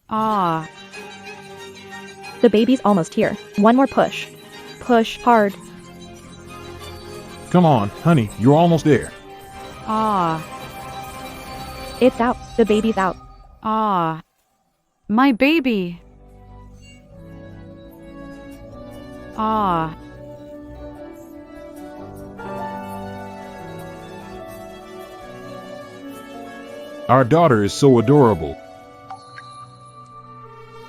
Ah, The baby's almost here. One more push. Push hard. Come on, honey, you're almost there. ah, It's out. The baby's out. ah. My baby. Ah. Our daughter is so adorable.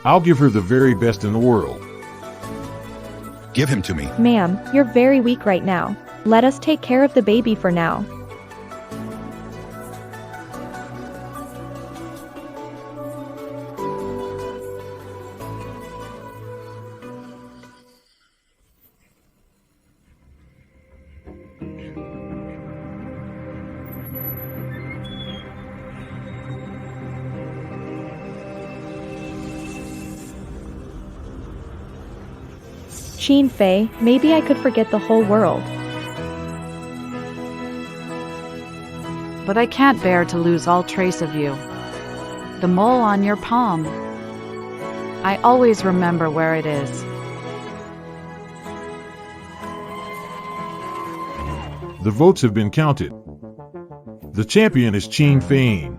I'll give her the very best in the world. Give him to me. Ma'am, you're very weak right now. Let us take care of the baby for now. Sheen Fei, maybe I could forget the whole world. But I can't bear to lose all trace of you. The mole on your palm. I always remember where it is. The votes have been counted. The champion is Ching Fei.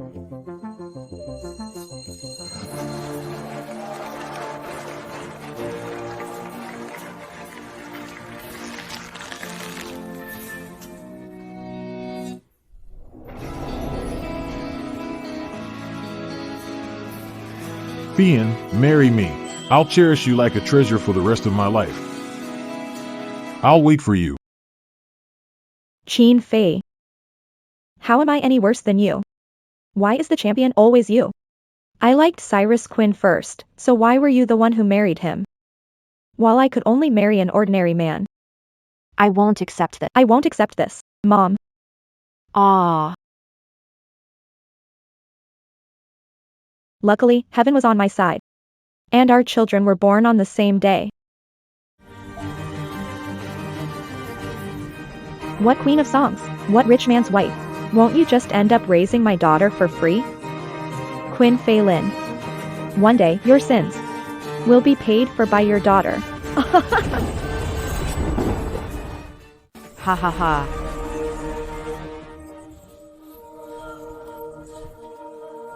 Fian, marry me. I'll cherish you like a treasure for the rest of my life. I'll wait for you. Sheen Fei. How am I any worse than you? Why is the champion always you? I liked Cyrus Quinn first, so why were you the one who married him? While I could only marry an ordinary man. I won't accept this. I won't accept this, Mom. Ah. Luckily, heaven was on my side. And our children were born on the same day. What queen of songs? What rich man's wife? Won't you just end up raising my daughter for free? Quinn Fei Lin. One day, your sins will be paid for by your daughter. Ha ha ha.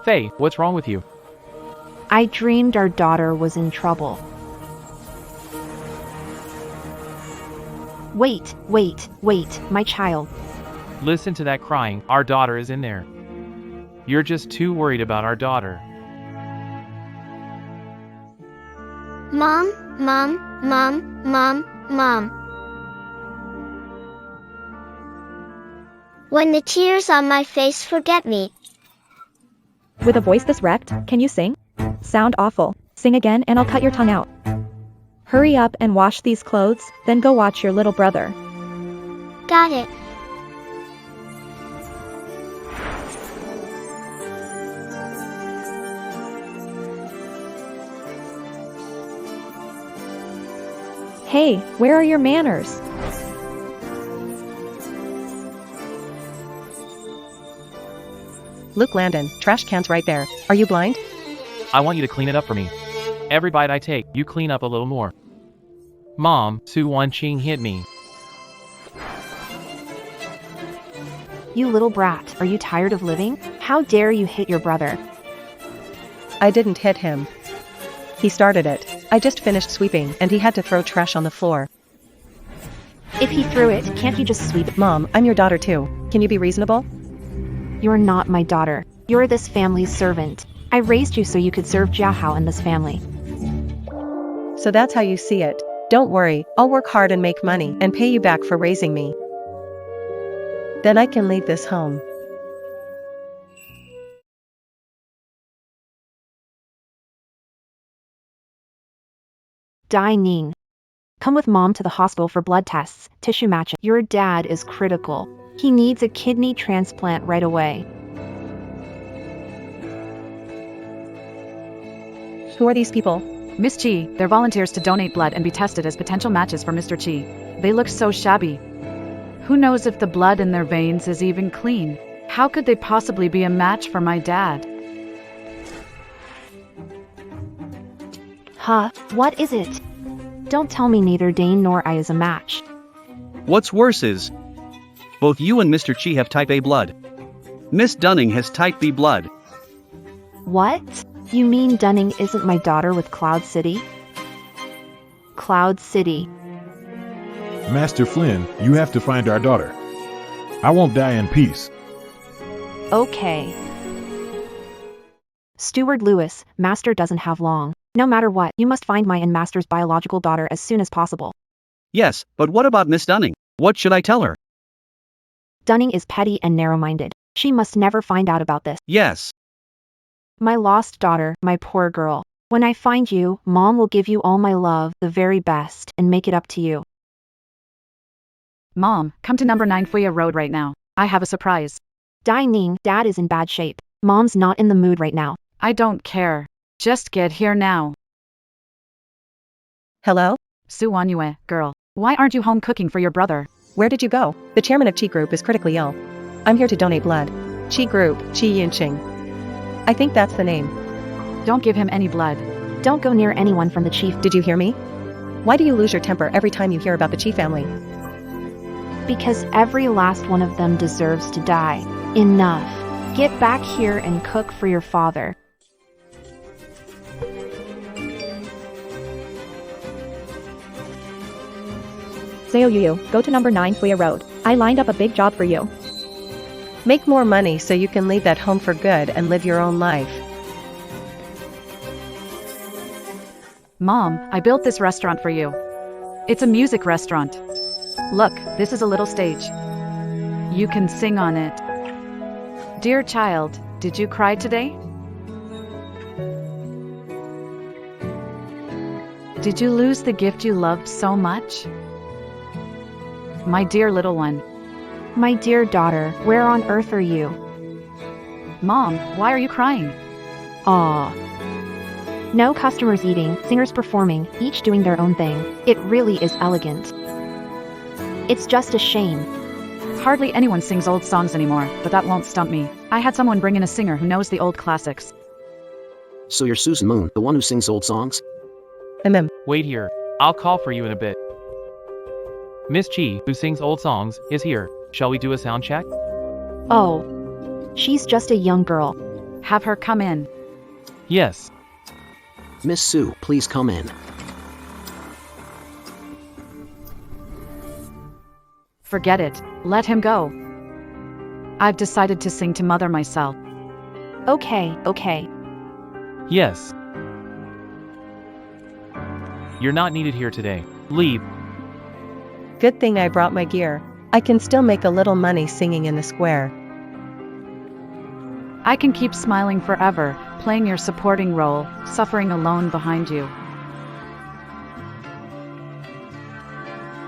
Faye, what's wrong with you? I dreamed our daughter was in trouble. Wait, my child. Listen to that crying. Our daughter is in there. You're just too worried about our daughter. Mom. When the tears on my face forget me. With a voice this wrecked, can you sing? Sound awful. Sing again and I'll cut your tongue out. Hurry up and wash these clothes, then go watch your little brother. Got it. Hey, where are your manners? Luke Landon, trash can's right there. Are you blind? I want you to clean it up for me. Every bite I take, you clean up a little more. Mom, Su Wan Ching hit me. You little brat, are you tired of living? How dare you hit your brother? I didn't hit him. He started it. I just finished sweeping and he had to throw trash on the floor. If he threw it, can't you just sweep it? Mom, I'm your daughter too. Can you be reasonable? You're not my daughter. You're this family's servant. I raised you so you could serve Jiahao and this family. So that's how you see it. Don't worry, I'll work hard and make money and pay you back for raising me. Then I can leave this home. Dai Ning. Come with mom to the hospital for blood tests, tissue matching. Your dad is critical. He needs a kidney transplant right away. Who are these people? Miss Chi, they're volunteers to donate blood and be tested as potential matches for Mr. Chi. They look so shabby. Who knows if the blood in their veins is even clean? How could they possibly be a match for my dad? Huh? What is it? Don't tell me neither Dane nor I is a match. What's worse is, both you and Mr. Chi have type A blood. Miss Dunning has type B blood. What? You mean Dunning isn't my daughter with Cloud City? Cloud City. Master Flynn, you have to find our daughter. I won't die in peace. Okay. Steward Lewis, Master doesn't have long. No matter what, you must find my and Master's biological daughter as soon as possible. Yes, but what about Miss Dunning? What should I tell her? Dunning is petty and narrow-minded. She must never find out about this. Yes. My lost daughter, my poor girl. When I find you, Mom will give you all my love, the very best, and make it up to you. Mom, come to number 9 Fuya Road right now. I have a surprise. Ning, Dad is in bad shape. Mom's not in the mood right now. I don't care. Just get here now. Hello? Su Wanyue, girl. Why aren't you home cooking for your brother? Where did you go? The chairman of Chi Group is critically ill. I'm here to donate blood. Chi Group, Chi Yinqing. I think that's the name. Don't give him any blood. Don't go near anyone from the chief. Did you hear me? Why do you lose your temper every time you hear about the Chi family? Because every last one of them deserves to die. Enough. Get back here and cook for your father. Seo Yu, go to number 9 Fuya Road. I lined up a big job for you. Make more money so you can leave that home for good and live your own life. Mom, I built this restaurant for you. It's a music restaurant. Look, this is a little stage. You can sing on it. Dear child, did you cry today? Did you lose the gift you loved so much? My dear little one. My dear daughter, where on earth are you? Mom, why are you crying? Aw. No customers eating, singers performing, each doing their own thing. It really is elegant. It's just a shame. Hardly anyone sings old songs anymore, but that won't stump me. I had someone bring in a singer who knows the old classics. So you're Susan Moon, the one who sings old songs? Wait here. I'll call for you in a bit. Miss Chi, who sings old songs, is here. Shall we do a sound check? Oh. She's just a young girl. Have her come in. Yes. Miss Sue, please come in. Forget it. Let him go. I've decided to sing to Mother myself. Okay. Yes. You're not needed here today. Leave. Good thing I brought my gear. I can still make a little money singing in the square. I can keep smiling forever, playing your supporting role, suffering alone behind you.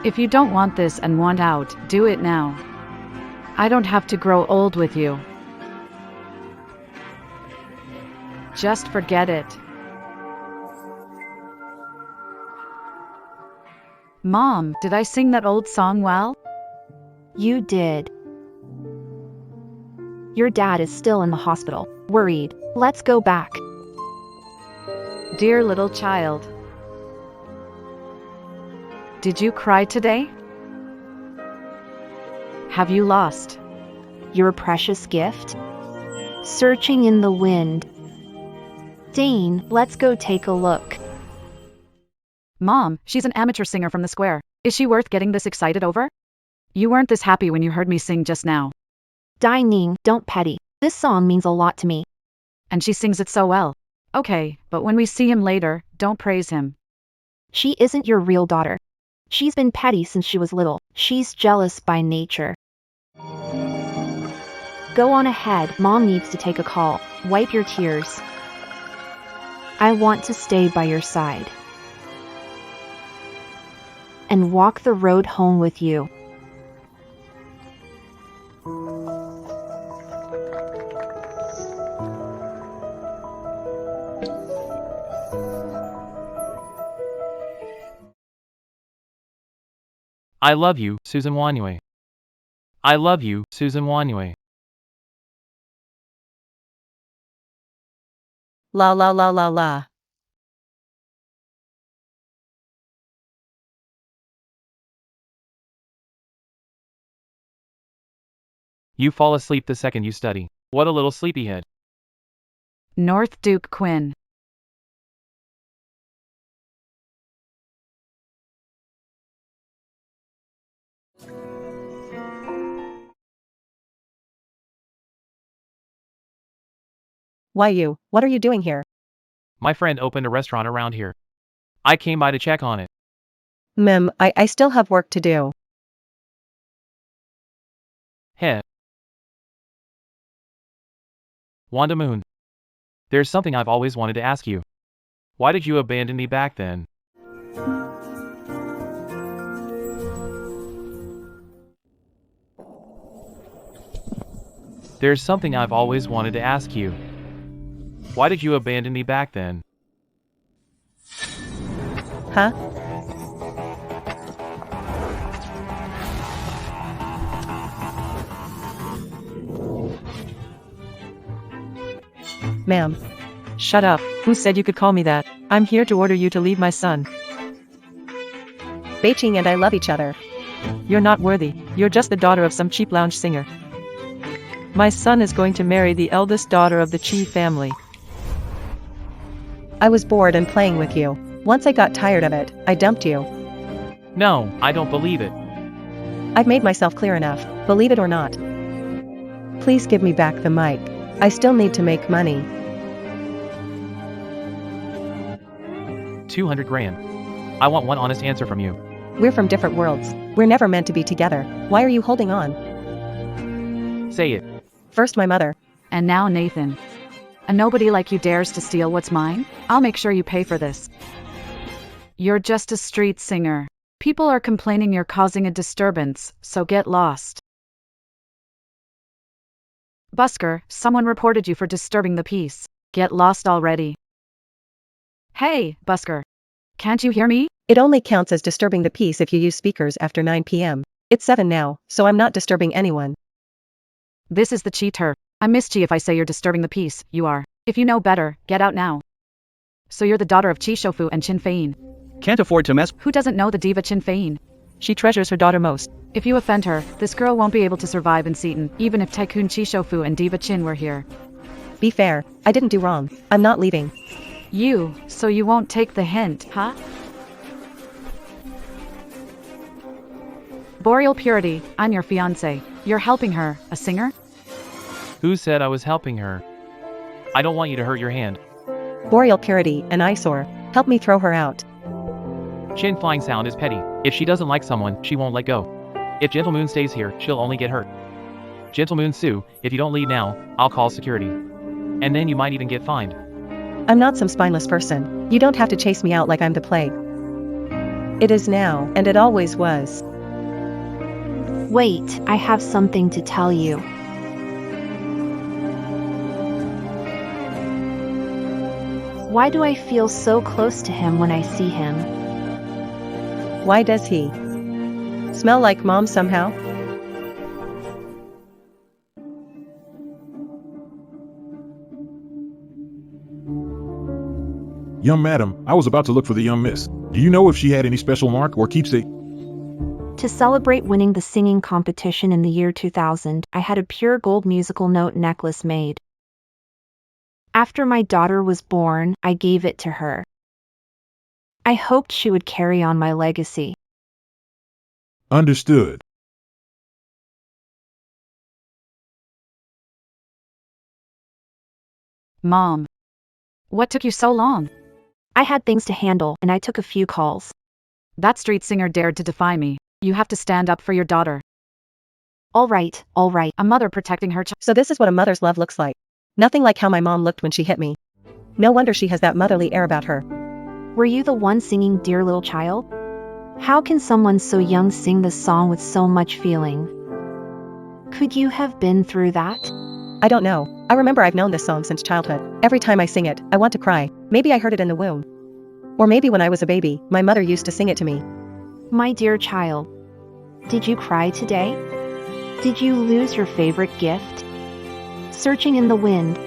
If you don't want this and want out, do it now. I don't have to grow old with you. Just forget it. Mom, did I sing that old song well? You did. Your dad is still in the hospital, worried. Let's go back. Dear little child. Did you cry today? Have you lost your precious gift? Searching in the wind. Dane, let's go take a look. Mom, she's an amateur singer from the square. Is she worth getting this excited over? You weren't this happy when you heard me sing just now. Ning, don't petty. This song means a lot to me. And she sings it so well. Okay, but when we see him later, don't praise him. She isn't your real daughter. She's been petty since she was little. She's jealous by nature. Go on ahead, Mom needs to take a call. Wipe your tears. I want to stay by your side. And walk the road home with you. I love you, Susan Wanyue. I love you, Susan Wanyue. La la la la la. You fall asleep the second you study. What a little sleepyhead. North Duke Quinn. Why you? What are you doing here? My friend opened a restaurant around here. I came by to check on it. I still have work to do. Heh. Wanda Moon. There's something I've always wanted to ask you. Why did you abandon me back then? There's something I've always wanted to ask you. Why did you abandon me back then? Huh? Ma'am. Shut up. Who said you could call me that? I'm here to order you to leave my son. Beijing and I love each other. You're not worthy. You're just the daughter of some cheap lounge singer. My son is going to marry the eldest daughter of the Chi family. I was bored and playing with you. Once I got tired of it, I dumped you. No, I don't believe it. I've made myself clear enough, believe it or not. Please give me back the mic. I still need to make money. 200 grand. I want one honest answer from you. We're from different worlds. We're never meant to be together. Why are you holding on? Say it. First my mother. And now Nathan. A nobody like you dares to steal what's mine? I'll make sure you pay for this. You're just a street singer. People are complaining you're causing a disturbance, so get lost. Busker, someone reported you for disturbing the peace. Get lost already. Hey, Busker. Can't you hear me? It only counts as disturbing the peace if you use speakers after 9 p.m. It's 7 now, so I'm not disturbing anyone. This is the cheater. I miss Chi if I say you're disturbing the peace, you are. If you know better, get out now. So you're the daughter of Chi Shofu and Chin Fein. Can't afford to mess. Who doesn't know the diva Chin Fein? She treasures her daughter most. If you offend her, this girl won't be able to survive in Seton, even if Tycoon Chi Shofu and Diva Chin were here. Be fair, I didn't do wrong. I'm not leaving. So you won't take the hint, huh? Boreal Purity, I'm your fiancé. You're helping her, a singer? Who said I was helping her? I don't want you to hurt your hand. Boreal Purity, an eyesore. Help me throw her out. Chin Flying Sound is petty. If she doesn't like someone, she won't let go. If Gentle Moon stays here, she'll only get hurt. Gentle Moon Sue, if you don't leave now, I'll call security. And then you might even get fined. I'm not some spineless person. You don't have to chase me out like I'm the plague. It is now, and it always was. Wait, I have something to tell you. Why do I feel so close to him when I see him? Why does he smell like mom somehow? Young madam, I was about to look for the young miss. Do you know if she had any special mark or keepsake? To celebrate winning the singing competition in the year 2000, I had a pure gold musical note necklace made. After my daughter was born, I gave it to her. I hoped she would carry on my legacy. Understood. Mom. What took you so long? I had things to handle, and I took a few calls. That street singer dared to defy me. You have to stand up for your daughter. All right. A mother protecting her child. So this is what a mother's love looks like. Nothing like how my mom looked when she hit me. No wonder she has that motherly air about her. Were you the one singing Dear Little Child? How can someone so young sing this song with so much feeling? Could you have been through that? I don't know. I remember I've known this song since childhood. Every time I sing it, I want to cry. Maybe I heard it in the womb. Or maybe when I was a baby, my mother used to sing it to me. My dear child, did you cry today? Did you lose your favorite gift? Searching in the wind,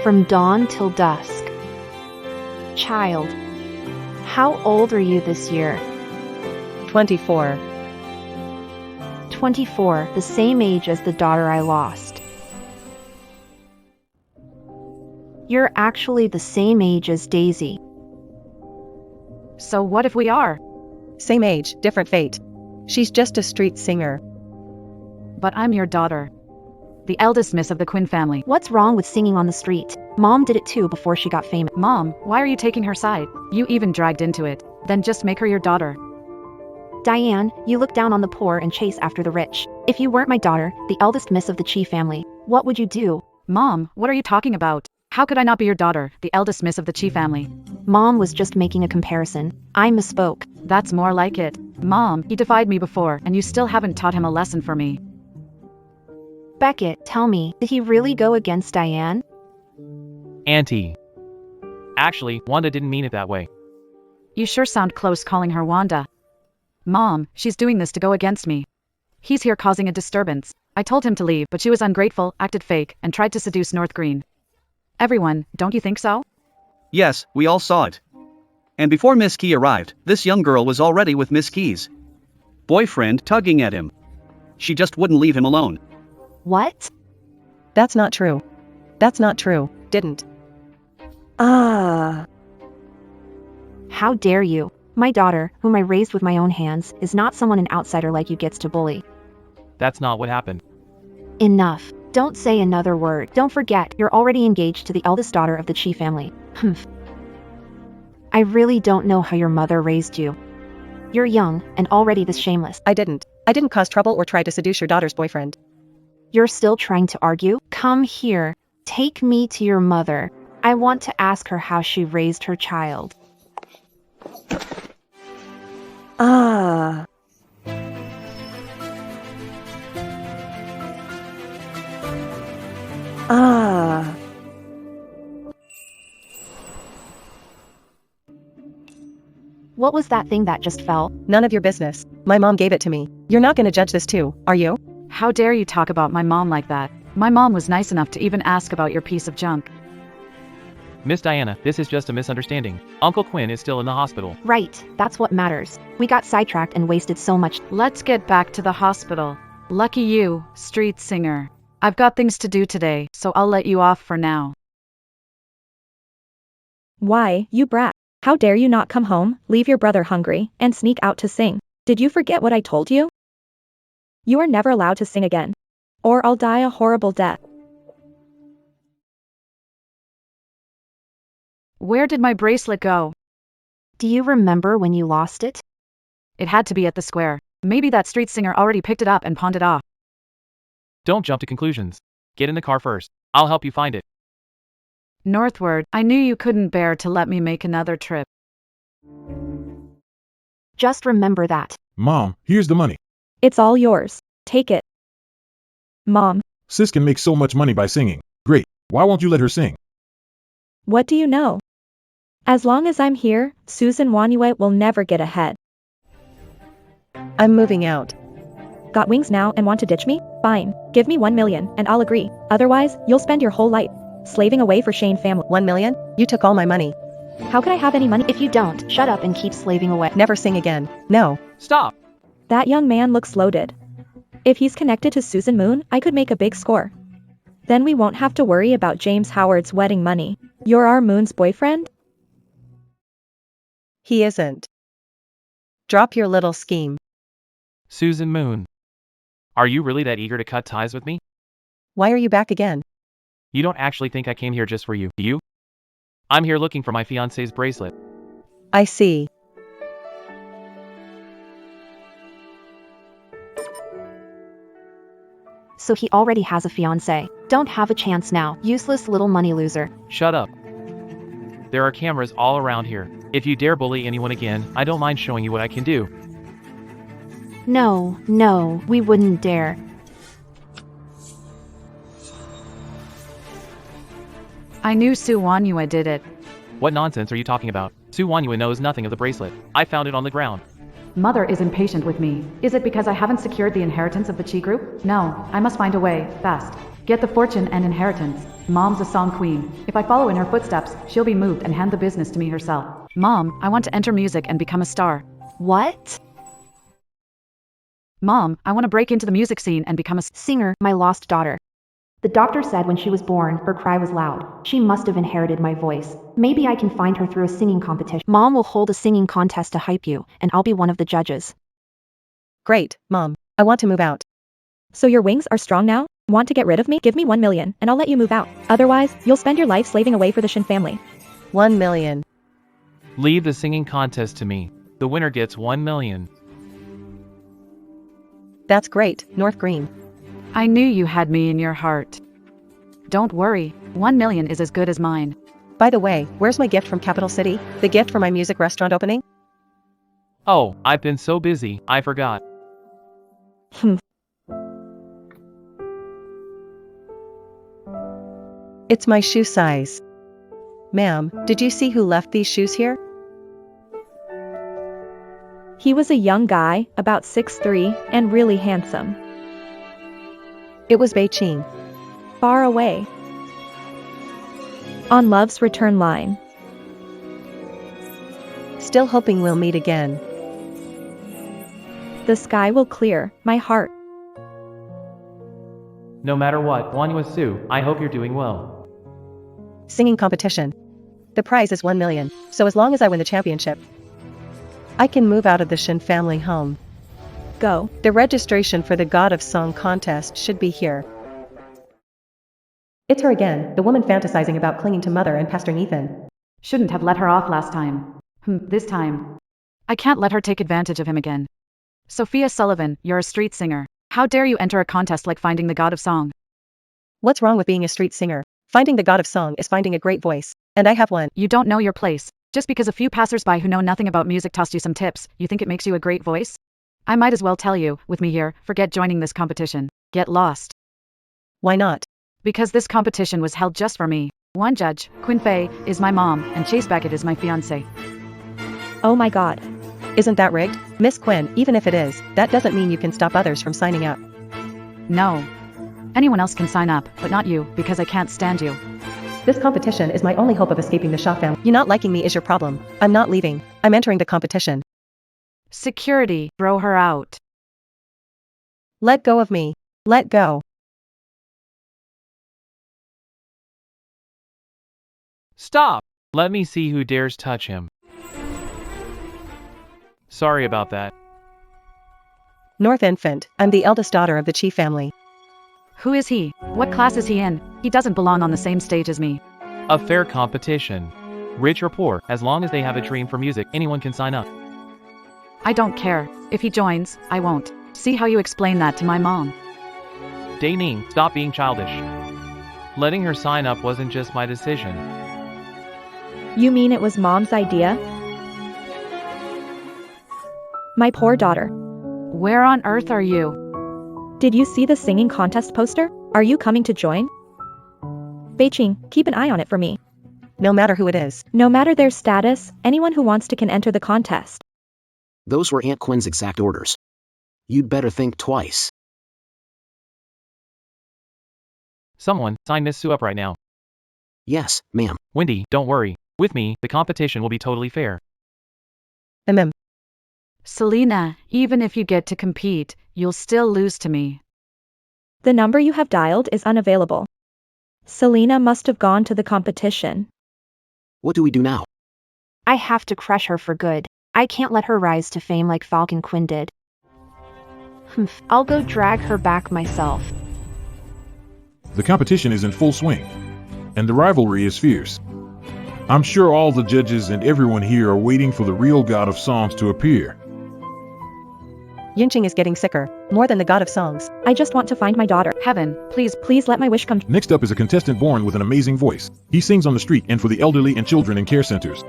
from dawn till dusk. Child, how old are you this year? 24. 24, the same age as the daughter I lost. You're actually the same age as Daisy. So what if we are? Same age, different fate. She's just a street singer. But I'm your daughter. The eldest miss of the Quinn family. What's wrong with singing on the street? Mom did it too before she got famous. Mom, why are you taking her side? You even dragged into it. Then just make her your daughter. Diane, you look down on the poor and chase after the rich. If you weren't my daughter, the eldest miss of the Chi family, what would you do? Mom, what are you talking about? How could I not be your daughter, the eldest miss of the Chi family? Mom was just making a comparison. I misspoke. That's more like it. Mom, he defied me before, and you still haven't taught him a lesson for me. Beckett, tell me, did he really go against Diane? Auntie. Actually, Wanda didn't mean it that way. You sure sound close calling her Wanda. Mom, she's doing this to go against me. He's here causing a disturbance. I told him to leave, but she was ungrateful, acted fake, and tried to seduce North Green. Everyone, don't you think so? Yes, we all saw it. And before Miss Key arrived, this young girl was already with Miss Key's boyfriend tugging at him. She just wouldn't leave him alone. What? That's not true. That's not true. Didn't. How dare you? My daughter, whom I raised with my own hands, is not someone an outsider like you gets to bully. That's not what happened. Enough. Don't say another word. Don't forget, you're already engaged to the eldest daughter of the Chi family. I really don't know how your mother raised you. You're young, and already this shameless. I didn't cause trouble or try to seduce your daughter's boyfriend. You're still trying to argue? Come here. Take me to your mother. I want to ask her how she raised her child. What was that thing that just fell? None of your business. My mom gave it to me. You're not gonna judge this too, are you? How dare you talk about my mom like that? My mom was nice enough to even ask about your piece of junk. Miss Diana, this is just a misunderstanding. Uncle Quinn is still in the hospital. Right, that's what matters. We got sidetracked and wasted so much. Let's get back to the hospital. Lucky you, street singer. I've got things to do today, so I'll let you off for now. Why, you brat. How dare you not come home, leave your brother hungry, and sneak out to sing? Did you forget what I told you? You are never allowed to sing again. Or I'll die a horrible death. Where did my bracelet go? Do you remember when you lost it? It had to be at the square. Maybe that street singer already picked it up and pawned it off. Don't jump to conclusions. Get in the car first. I'll help you find it. Northward, I knew you couldn't bear to let me make another trip. Just remember that. Mom, here's the money. It's all yours. Take it. Mom, Sis can make so much money by singing. Great. Why won't you let her sing? what do you know? As long as I'm here, Susan Wanyue will never get ahead. I'm moving out. Got wings now and want to ditch me? Fine. Give me 1 million and I'll agree. Otherwise, you'll spend your whole life slaving away for Shane family. 1 million? You took all my money. How could I have any money? If you don't, shut up and keep slaving away. Never sing again. No. Stop! That young man looks loaded. If he's connected to Susan Moon, I could make a big score. Then we won't have to worry about James Howard's wedding money. You're our Moon's boyfriend? He isn't. Drop your little scheme. Susan Moon. Are you really that eager to cut ties with me? Why are you back again? You don't actually think I came here just for you, do you? I'm here looking for my fiancé's bracelet. I see. So he already has a fiancé. Don't have a chance now, useless little money loser. Shut up. There are cameras all around here. If you dare bully anyone again, I don't mind showing you what I can do. No, we wouldn't dare. I knew Su Wanyue did it. What nonsense are you talking about? Su Wanyue knows nothing of the bracelet. I found it on the ground. Mother is impatient with me. Is it because I haven't secured the inheritance of the Chi group? No, I must find a way, fast. Get the fortune and inheritance. Mom's a song queen. If I follow in her footsteps, she'll be moved and hand the business to me herself. Mom, I want to enter music and become a star. What? Mom, I want to break into the music scene and become a singer, my lost daughter. The doctor said when she was born, her cry was loud. She must have inherited my voice. Maybe I can find her through a singing competition. Mom will hold a singing contest to hype you, and I'll be one of the judges. Great, Mom. I want to move out. So your wings are strong now? Want to get rid of me? Give me 1 million, and I'll let you move out. Otherwise, you'll spend your life slaving away for the Shin family. 1 million. Leave the singing contest to me. The winner gets 1 million. That's great, North Green. I knew you had me in your heart. Don't worry, 1 million is as good as mine. By the way, where's my gift from Capital City? The gift for my music restaurant opening? Oh, I've been so busy, I forgot. It's my shoe size. Ma'am, did you see who left these shoes here? He was a young guy, about 6'3", and really handsome. It was Beijing. Far away. On love's return line. Still hoping we'll meet again. The sky will clear, my heart. No matter what, Wanyua Sue, I hope you're doing well. Singing competition. The prize is 1 million, so as long as I win the championship, I can move out of the Shin family home. Go. The registration for the God of Song contest should be here. It's her again, the woman fantasizing about clinging to Mother and Pastor Nathan. Shouldn't have let her off last time. This time. I can't let her take advantage of him again. Sophia Sullivan, you're a street singer. How dare you enter a contest like Finding the God of Song? What's wrong with being a street singer? Finding the God of Song is finding a great voice, and I have one. You don't know your place. Just because a few passersby who know nothing about music tossed you some tips, you think it makes you a great voice? I might as well tell you, with me here, forget joining this competition. Get lost. Why not? Because this competition was held just for me. One judge, Quinn Fei, is my mom, and Chase Beckett is my fiancé. Oh my god. Isn't that rigged? Miss Quinn, even if it is, that doesn't mean you can stop others from signing up. No. Anyone else can sign up, but not you, because I can't stand you. This competition is my only hope of escaping the Shaw family. You not liking me is your problem. I'm not leaving. I'm entering the competition. Security, throw her out. Let go of me. Let go. Stop! Let me see who dares touch him. Sorry about that. North Infant, I'm the eldest daughter of the Chi family. Who is he? What class is he in? He doesn't belong on the same stage as me. A fair competition. Rich or poor, as long as they have a dream for music, anyone can sign up. I don't care. If he joins, I won't. See how you explain that to my mom. Dae-Ning, stop being childish. Letting her sign up wasn't just my decision. You mean it was mom's idea? My poor daughter. Where on earth are you? Did you see the singing contest poster? Are you coming to join? Beijing, keep an eye on it for me. No matter who it is. No matter their status, anyone who wants to can enter the contest. Those were Aunt Quinn's exact orders. You'd better think twice. Someone, sign Miss Sue up right now. Yes, ma'am. Wendy, don't worry. With me, the competition will be totally fair. Selena, even if you get to compete, you'll still lose to me. The number you have dialed is unavailable. Selena must have gone to the competition. What do we do now? I have to crush her for good. I can't let her rise to fame like Falcon Quinn did. I'll go drag her back myself. The competition is in full swing, and the rivalry is fierce. I'm sure all the judges and everyone here are waiting for the real God of Songs to appear. Yinqing is getting sicker, more than the God of Songs. I just want to find my daughter. Heaven, please let my wish come true. Next up is a contestant born with an amazing voice. He sings on the street and for the elderly and children in care centers.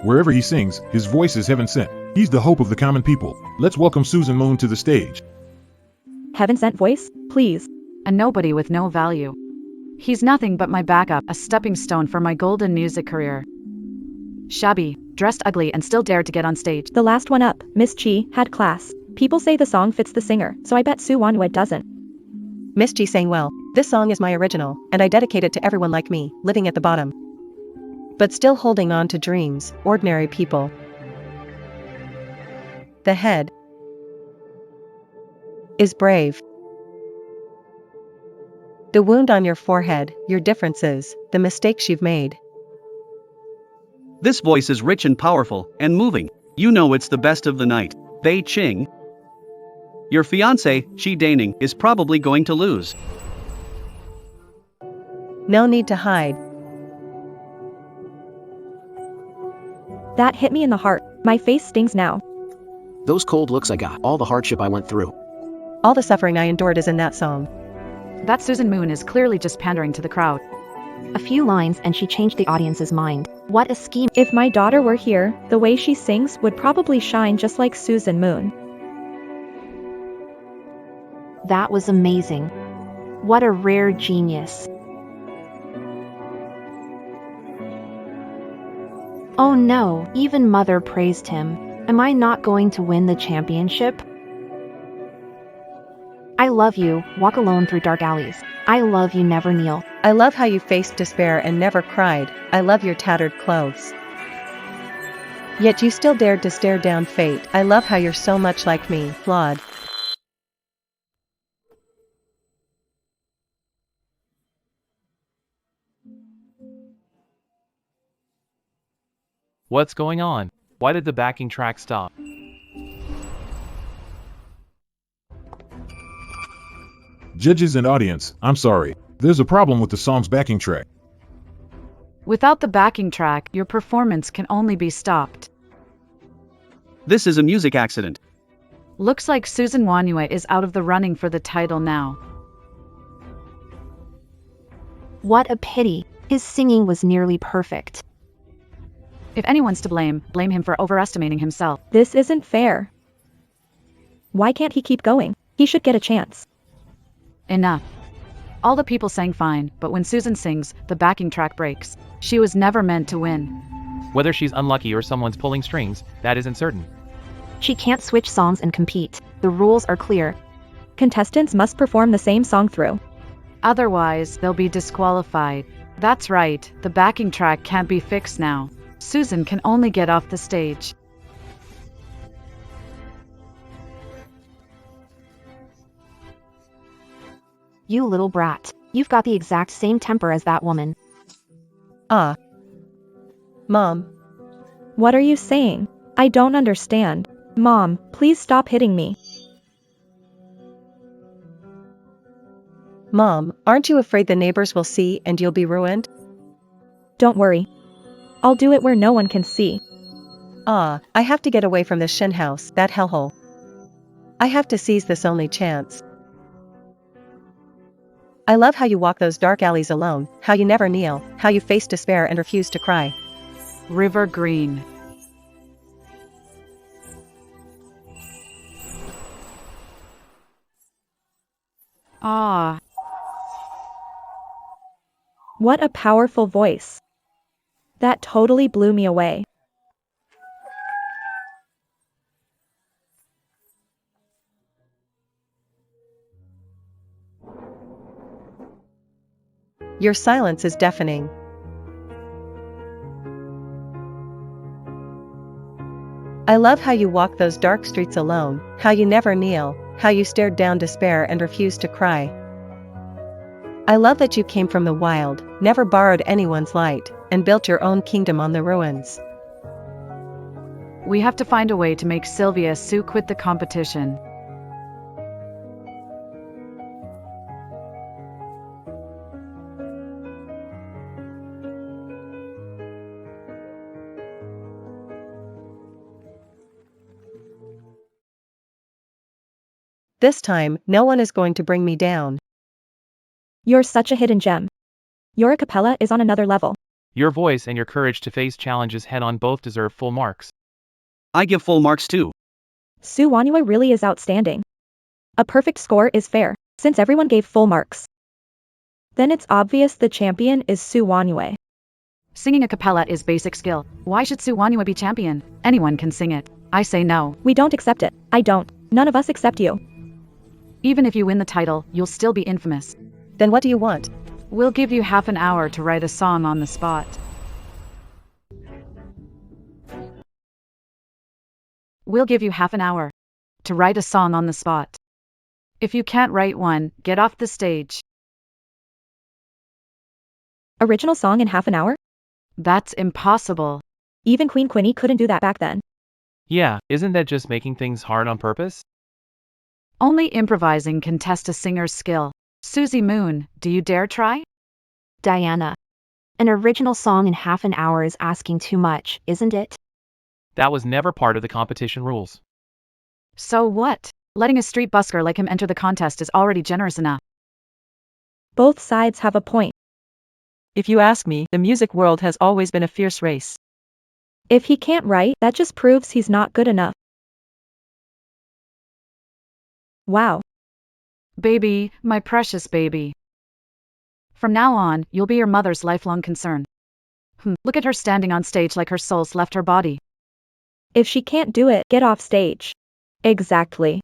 Wherever he sings, his voice is heaven sent. He's the hope of the common people. Let's welcome Susan Moon to the stage. Heaven sent voice, please. A nobody with no value. He's nothing but my backup, a stepping stone for my golden music career. Shabby, dressed ugly and still dared to get on stage. The last one up, Miss Chi, had class. People say the song fits the singer, so I bet Sue Wanwed doesn't. Miss Chi sang well. This song is my original, and I dedicate it to everyone like me, living at the bottom, but still holding on to dreams, ordinary people. The head. is brave. The wound on your forehead, your differences, the mistakes you've made. This voice is rich and powerful, and moving. You know it's the best of the night. Bei Ching. Your fiancé, Shi Daning, is probably going to lose. No need to hide. That hit me in the heart. My face stings now. Those cold looks I got, all the hardship I went through. All the suffering I endured is in that song. That Susan Moon is clearly just pandering to the crowd. A few lines and she changed the audience's mind. What a scheme. If my daughter were here, the way she sings would probably shine just like Susan Moon. That was amazing. What a rare genius. Oh no, even Mother praised him. Am I not going to win the championship? I love you, walk alone through dark alleys. I love you, never kneel. I love how you faced despair and never cried. I love your tattered clothes. Yet you still dared to stare down fate. I love how you're so much like me, flawed. What's going on? Why did the backing track stop? Judges and audience, I'm sorry. There's a problem with the song's backing track. Without the backing track, your performance can only be stopped. This is a music accident. Looks like Susan Wanyue is out of the running for the title now. What a pity. His singing was nearly perfect. If anyone's to blame, blame him for overestimating himself. This isn't fair. Why can't he keep going? He should get a chance. Enough. All the people sang fine, but when Susan sings, the backing track breaks. She was never meant to win. Whether she's unlucky or someone's pulling strings, that isn't certain. She can't switch songs and compete. The rules are clear. Contestants must perform the same song through. Otherwise, they'll be disqualified. That's right, the backing track can't be fixed now. Susan can only get off the stage. You little brat. You've got the exact same temper as that woman. Ah. Mom. What are you saying? I don't understand. Mom, please stop hitting me. Mom, aren't you afraid the neighbors will see and you'll be ruined? Don't worry. I'll do it where no one can see. Ah, I have to get away from this shin house, that hellhole. I have to seize this only chance. I love how you walk those dark alleys alone, how you never kneel, how you face despair and refuse to cry. River Green. Ah. What a powerful voice. That totally blew me away. Your silence is deafening. I love how you walk those dark streets alone, how you never kneel, how you stared down despair and refused to cry. I love that you came from the wild, never borrowed anyone's light, and built your own kingdom on the ruins. We have to find a way to make Sylvia Sue quit the competition. This time, no one is going to bring me down. You're such a hidden gem. Your a cappella is on another level. Your voice and your courage to face challenges head-on both deserve full marks. I give full marks too. Sue Wanyue really is outstanding. A perfect score is fair, since everyone gave full marks. Then it's obvious the champion is Sue Wanyue. Singing a cappella is basic skill. Why should Sue Wanyue be champion? Anyone can sing it. I say no. We don't accept it. I don't. None of us accept you. Even if you win the title, you'll still be infamous. Then what do you want? We'll give you half an hour to write a song on the spot. We'll give you half an hour to write a song on the spot. If you can't write one, get off the stage. Original song in half an hour? That's impossible. Even Queen Quinny couldn't do that back then. Yeah, isn't that just making things hard on purpose? Only improvising can test a singer's skill. Susie Moon, do you dare try? Diana. An original song in half an hour is asking too much, isn't it? That was never part of the competition rules. So what? Letting a street busker like him enter the contest is already generous enough. Both sides have a point. If you ask me, the music world has always been a fierce race. If he can't write, that just proves he's not good enough. Wow. Baby, my precious baby. From now on, you'll be your mother's lifelong concern. Look at her standing on stage like her soul's left her body. If she can't do it, get off stage. Exactly.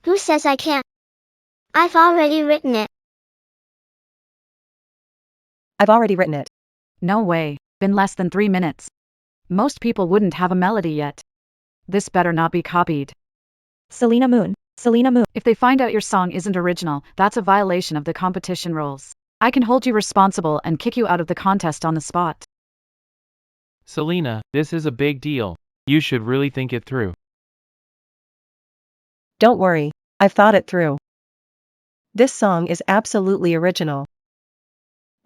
Who says I can't? I've already written it. I've already written it. No way. Been less than 3 minutes. Most people wouldn't have a melody yet. This better not be copied. Selena Moon. Selena Moon. If they find out your song isn't original, that's a violation of the competition rules. I can hold you responsible and kick you out of the contest on the spot. Selena, this is a big deal. You should really think it through. Don't worry, I've thought it through. This song is absolutely original.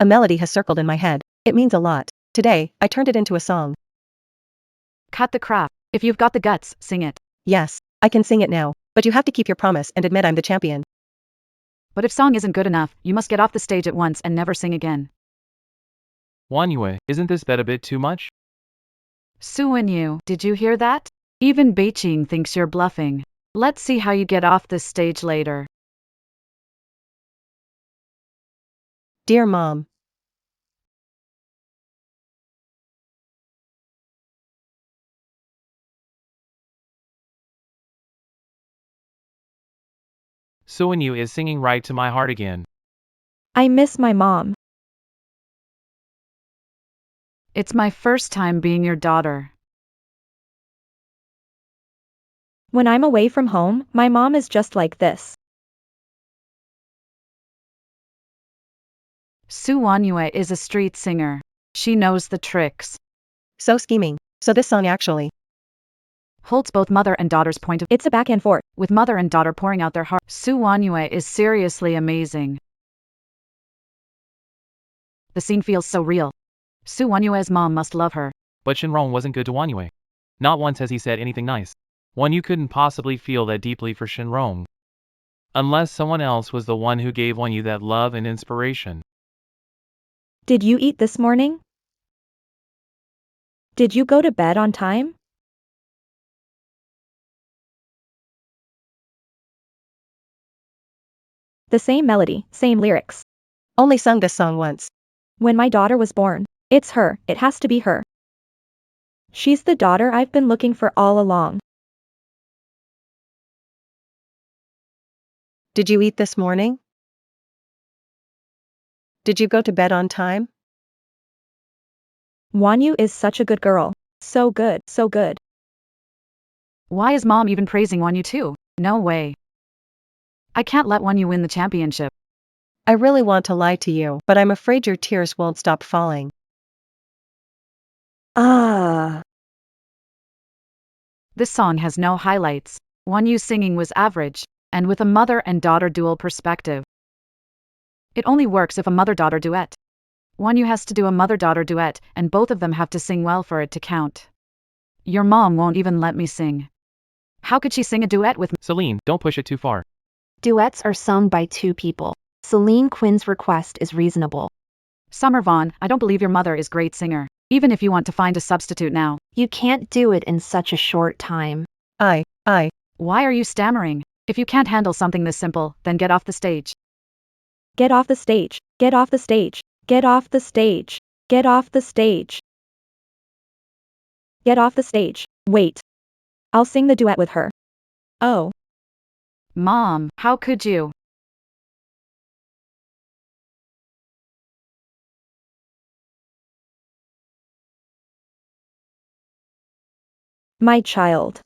A melody has circled in my head. It means a lot. Today, I turned it into a song. Cut the crap. If you've got the guts, sing it. Yes, I can sing it now, but you have to keep your promise and admit I'm the champion. But if song isn't good enough, you must get off the stage at once and never sing again. Wanyue, isn't this bet a bit too much? Suinyu, did you hear that? Even Beijing thinks you're bluffing. Let's see how you get off this stage later. Dear Mom. Suinyu is singing right to my heart again. I miss my mom. It's my first time being your daughter. When I'm away from home, my mom is just like this. Su Wanyue is a street singer. She knows the tricks. So scheming. So this song actually Holds both mother and daughter's point of It's a back and forth. with mother and daughter pouring out their heart. Su Wanyue is seriously amazing. The scene feels so real. Su Wanyue's mom must love her. But Shinrong wasn't good to Wanyue. Not once has he said anything nice. Wanyue couldn't possibly feel that deeply for Shinrong. Unless someone else was the one who gave Wanyue that love and inspiration. Did you eat this morning? Did you go to bed on time? The same melody, same lyrics. only sung this song once. When my daughter was born. It's her, it has to be her. She's the daughter I've been looking for all along. Did you eat this morning? Did you go to bed on time? Wanyu is such a good girl. So good, so good. Why is mom even praising Wanyue too? No way. I can't let Wanyue win the championship. I really want to lie to you, but I'm afraid your tears won't stop falling. Ah. This song has no highlights. Wanyue singing was average, and with a mother and daughter dual perspective. It only works if a mother-daughter duet. Wanyue has to do a mother-daughter duet, and both of them have to sing well for it to count. Your mom won't even let me sing. How could she sing a duet with me? Celine, don't push it too far. Duets are sung by two people. Celine Quinn's request is reasonable. Summer Vaughn, I don't believe your mother is great singer. Even if you want to find a substitute now. You can't do it in such a short time. I. Why are you stammering? If you can't handle something this simple, then get off the stage. Get off the stage. Get off the stage. Get off the stage. Get off the stage. Get off the stage. Wait. I'll sing the duet with her. Oh. Mom, how could you? My child.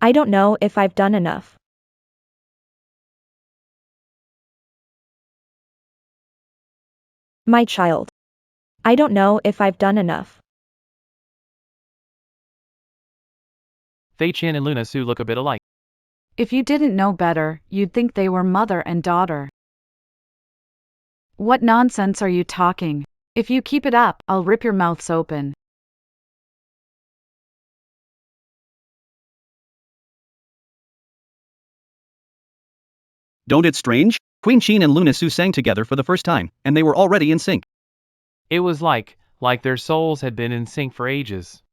I don't know if I've done enough. My child. I don't know if I've done enough. Fei Chin and Luna Su look a bit alike. If you didn't know better, you'd think they were mother and daughter. What nonsense are you talking? If you keep it up, I'll rip your mouths open. Don't it strange? Queen Sheen and Luna Su sang together for the first time, and they were already in sync. It was like their souls had been in sync for ages.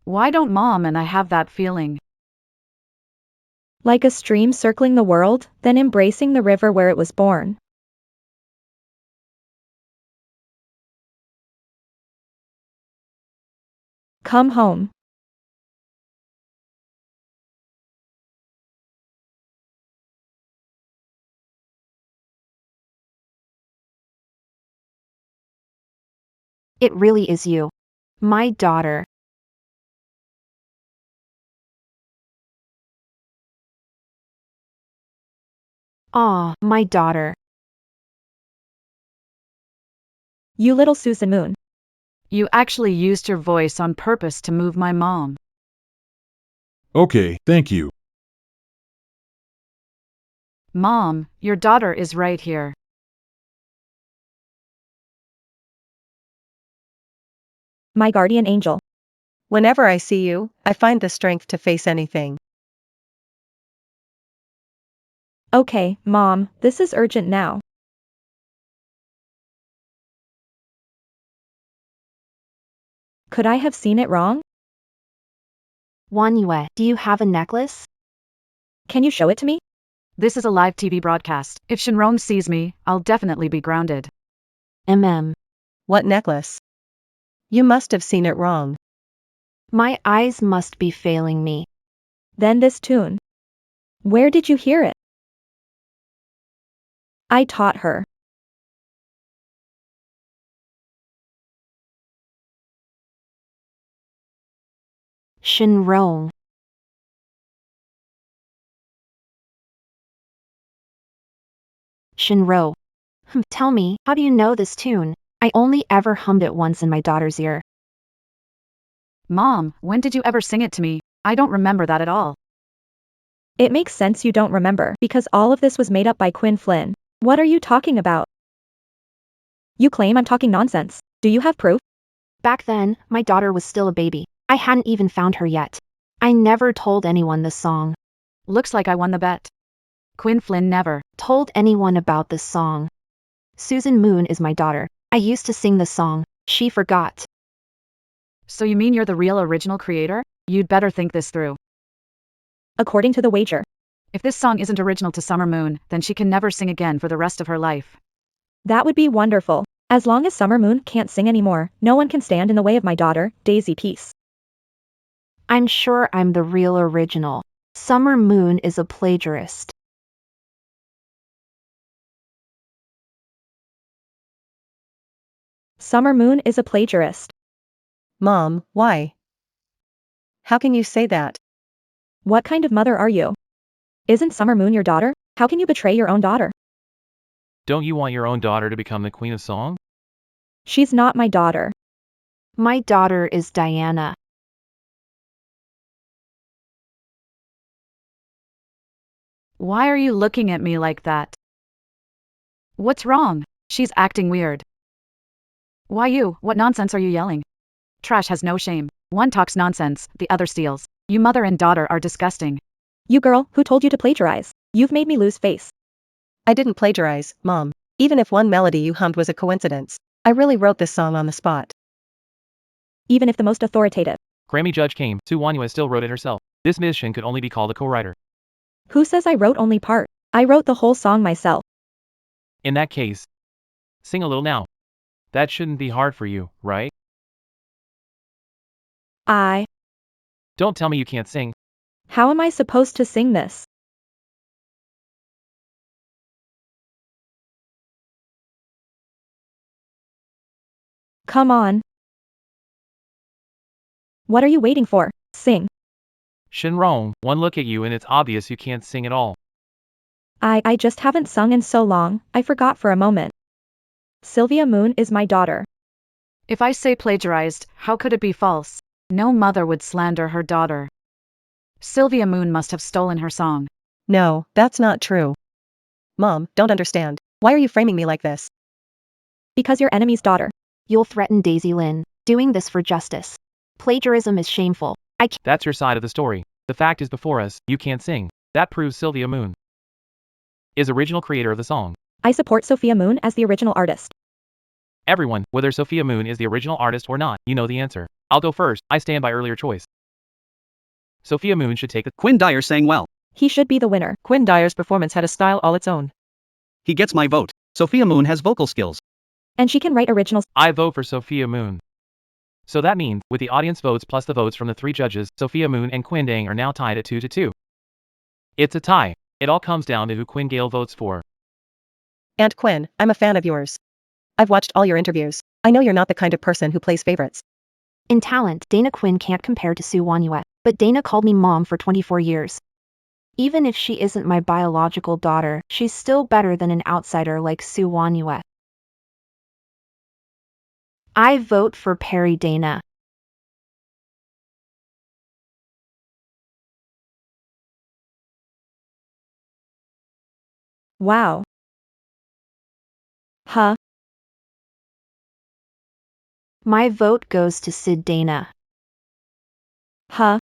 Why don't Mom and I have that feeling? Like a stream circling the world, then embracing the river where it was born. Come home. It really is you. My daughter. Aw, my daughter. You little Susan Moon. You actually used your voice on purpose to move my mom. Okay, thank you. Mom, your daughter is right here. My guardian angel. Whenever I see you, I find the strength to face anything. Okay, Mom, this is urgent now. Could I have seen it wrong? Wanyue, do you have a necklace? Can you show it to me? This is a live TV broadcast. If Shinrong sees me, I'll definitely be grounded. What necklace? You must have seen it wrong. My eyes must be failing me. Then this tune. Where did you hear it? I taught her. Shinrong. Shinro. Tell me, how do you know this tune? I only ever hummed it once in my daughter's ear. Mom, when did you ever sing it to me? I don't remember that at all. It makes sense you don't remember because all of this was made up by Quinn Flynn. What are you talking about? You claim I'm talking nonsense. Do you have proof? Back then, my daughter was still a baby. I hadn't even found her yet. I never told anyone this song. Looks like I won the bet. Quinn Flynn never Told anyone about this song. Susan Moon is my daughter. I used to sing this song. She forgot. So you mean you're the real original creator? You'd better think this through. According to the wager. If this song isn't original to Summer Moon, then she can never sing again for the rest of her life. That would be wonderful. As long as Summer Moon can't sing anymore, no one can stand in the way of my daughter, Daisy Peace. I'm sure I'm the real original. Summer Moon is a plagiarist. Summer Moon is a plagiarist. Mom, why? How can you say that? What kind of mother are you? Isn't Summer Moon your daughter? How can you betray your own daughter? Don't you want your own daughter to become the queen of song? She's not my daughter. My daughter is Diana. Why are you looking at me like that? What's wrong? She's acting weird. Why you? What nonsense are you yelling? Trash has no shame. One talks nonsense, the other steals. You mother and daughter are disgusting. You girl, who told you to plagiarize? You've made me lose face. I didn't plagiarize, Mom. Even if one melody you hummed was a coincidence. I really wrote this song on the spot. Even if the most authoritative. Grammy judge came. Su Wanyue still wrote it herself. This mission could only be called a co-writer. Who says I wrote only part? I wrote the whole song myself. In that case, sing a little now. That shouldn't be hard for you, right? Don't tell me you can't sing. How am I supposed to sing this? Come on. What are you waiting for? Sing. Shinrong, one look at you and it's obvious you can't sing at all. I just haven't sung in so long, I forgot for a moment. Sylvia Moon is my daughter. If I say plagiarized, how could it be false? No mother would slander her daughter. Sylvia Moon must have stolen her song. No, that's not true. Mom, don't understand. Why are you framing me like this? Because your enemy's daughter. You'll threaten Daisy Lynn, doing this for justice. Plagiarism is shameful. I can't. That's your side of the story. The fact is before us, you can't sing. That proves Sylvia Moon is original creator of the song. I support Sophia Moon as the original artist. Everyone, whether Sophia Moon is the original artist or not, you know the answer. I'll go first, I stand by earlier choice. Sophia Moon should take the— Quinn Dyer sang well. He should be the winner. Quinn Dyer's performance had a style all its own. He gets my vote. Sophia Moon has vocal skills. And she can write originals. I vote for Sophia Moon. So that means, with the audience votes plus the votes from the 3 judges, Sophia Moon and Quinn Dang are now tied at 2-2. It's a tie. It all comes down to who Quinn Gale votes for. Aunt Quinn, I'm a fan of yours. I've watched all your interviews. I know you're not the kind of person who plays favorites. In talent, Dana Quinn can't compare to Sue Wanyue, but Dana called me mom for 24 years. Even if she isn't my biological daughter, she's still better than an outsider like Sue Wanyue. I vote for Perry Dana. Wow. Huh? My vote goes to Sid Dana. Huh?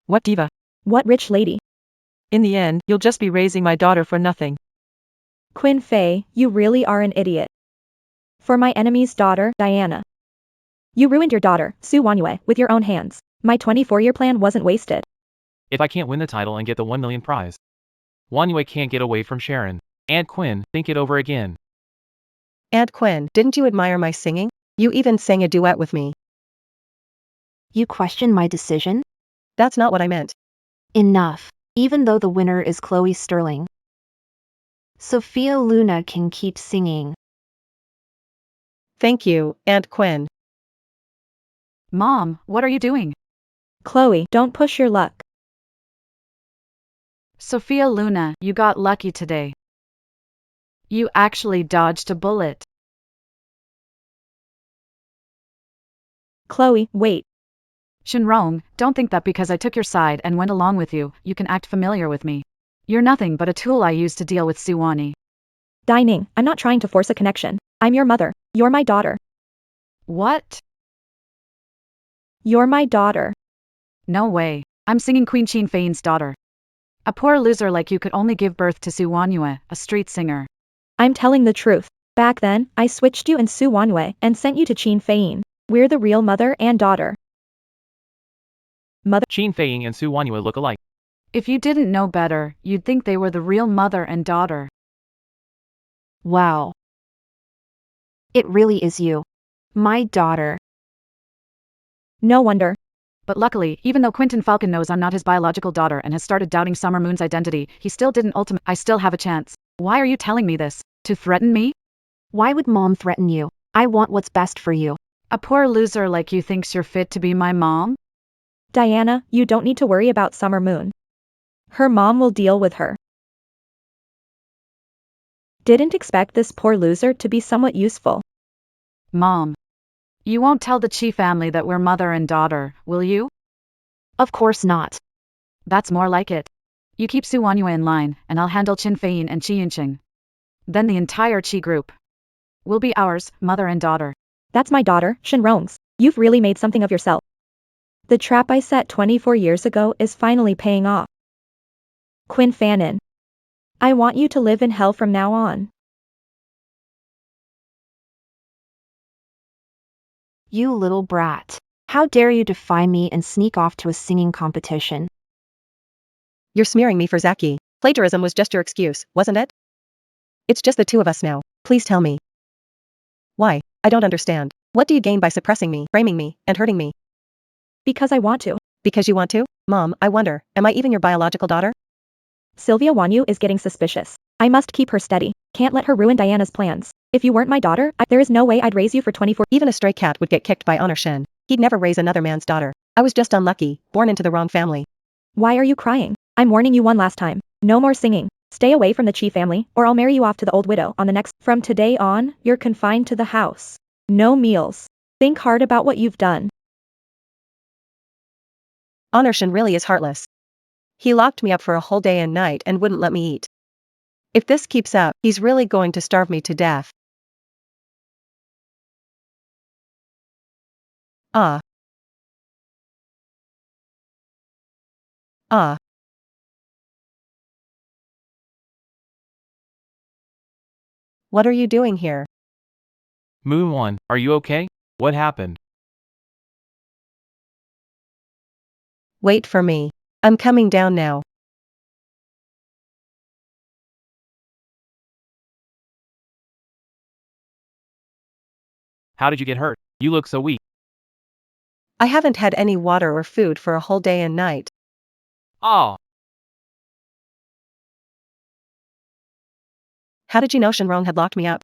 What diva? What rich lady? In the end, you'll just be raising my daughter for nothing. Quinn Fei, you really are an idiot. For my enemy's daughter, Diana. You ruined your daughter, Sue Wanyue, with your own hands. My 24-year plan wasn't wasted. If I can't win the title and get the 1 million prize, Wanyue can't get away from Sharon. Aunt Quinn, think it over again. Aunt Quinn, didn't you admire my singing? You even sang a duet with me. You question my decision? That's not what I meant. Enough. Even though the winner is Chloe Sterling, Sophia Luna can keep singing. Thank you, Aunt Quinn. Mom, what are you doing? Chloe, don't push your luck. Sophia Luna, you got lucky today. You actually dodged a bullet. Chloe, wait. Shinrong, don't think that because I took your side and went along with you, you can act familiar with me. You're nothing but a tool I use to deal with Suwani. Dining, I'm not trying to force a connection. I'm your mother. You're my daughter. What? You're my daughter. No way. I'm singing Queen Qin Fein's daughter. A poor loser like you could only give birth to Su Wanyue, a street singer. I'm telling the truth. Back then, I switched you and Su Wanyue and sent you to Qin Fein. We're the real mother and daughter. Mother. Qin Feiying and Su Wanyue look alike. If you didn't know better, you'd think they were the real mother and daughter. Wow. It really is you. My daughter. No wonder. But luckily, even though Quentin Falcon knows I'm not his biological daughter and has started doubting Summer Moon's identity, he still didn't I still have a chance. Why are you telling me this? To threaten me? Why would mom threaten you? I want what's best for you. A poor loser like you thinks you're fit to be my mom? Diana, you don't need to worry about Summer Moon. Her mom will deal with her. Didn't expect this poor loser to be somewhat useful. Mom. You won't tell the Chi family that we're mother and daughter, will you? Of course not. That's more like it. You keep Su Wanyue in line, and I'll handle Qin Fein and Qi Yinqing. Then the entire Qi group will be ours, mother and daughter. That's my daughter, Shinrong's. You've really made something of yourself. The trap I set 24 years ago is finally paying off. Quinn Fanon. I want you to live in hell from now on. You little brat. How dare you defy me and sneak off to a singing competition? You're smearing me for Zaki. Plagiarism was just your excuse, wasn't it? It's just the two of us now. Please tell me. Why? I don't understand. What do you gain by suppressing me, framing me, and hurting me? Because I want to. Because you want to? Mom, I wonder, am I even your biological daughter? Sylvia Wanyu is getting suspicious. I must keep her steady. Can't let her ruin Diana's plans. If you weren't my daughter, there is no way I'd raise you for 24. Even a stray cat would get kicked by Honor Shin. He'd never raise another man's daughter. I was just unlucky, born into the wrong family. Why are you crying? I'm warning you one last time. No more singing. Stay away from the Chi family, or I'll marry you off to the old widow on the next. From today on, you're confined to the house. No meals. Think hard about what you've done. Honor Shin really is heartless. He locked me up for a whole day and night and wouldn't let me eat. If this keeps up, he's really going to starve me to death. Ah. Ah. What are you doing here? Moon 1, are you okay? What happened? Wait for me. I'm coming down now. How did you get hurt? You look so weak. I haven't had any water or food for a whole day and night. Oh. How did you know Shinrong had locked me up?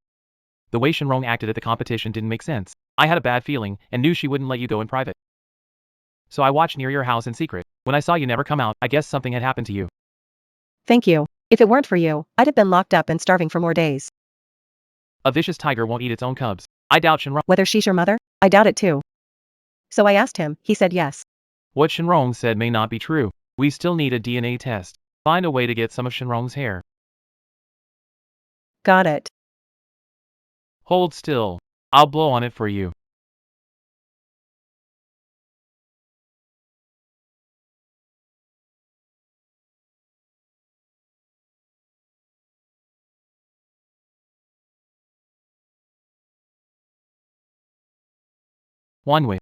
The way Shinrong acted at the competition didn't make sense. I had a bad feeling and knew she wouldn't let you go in private. So I watched near your house in secret. When I saw you never come out, I guess something had happened to you. Thank you. If it weren't for you, I'd have been locked up and starving for more days. A vicious tiger won't eat its own cubs. I doubt Shinrong. Whether she's your mother? I doubt it too. So I asked him, he said yes. What Shinrong said may not be true. We still need a DNA test. Find a way to get some of Shinrong's hair. Got it. Hold still. I'll blow on it for you. One way.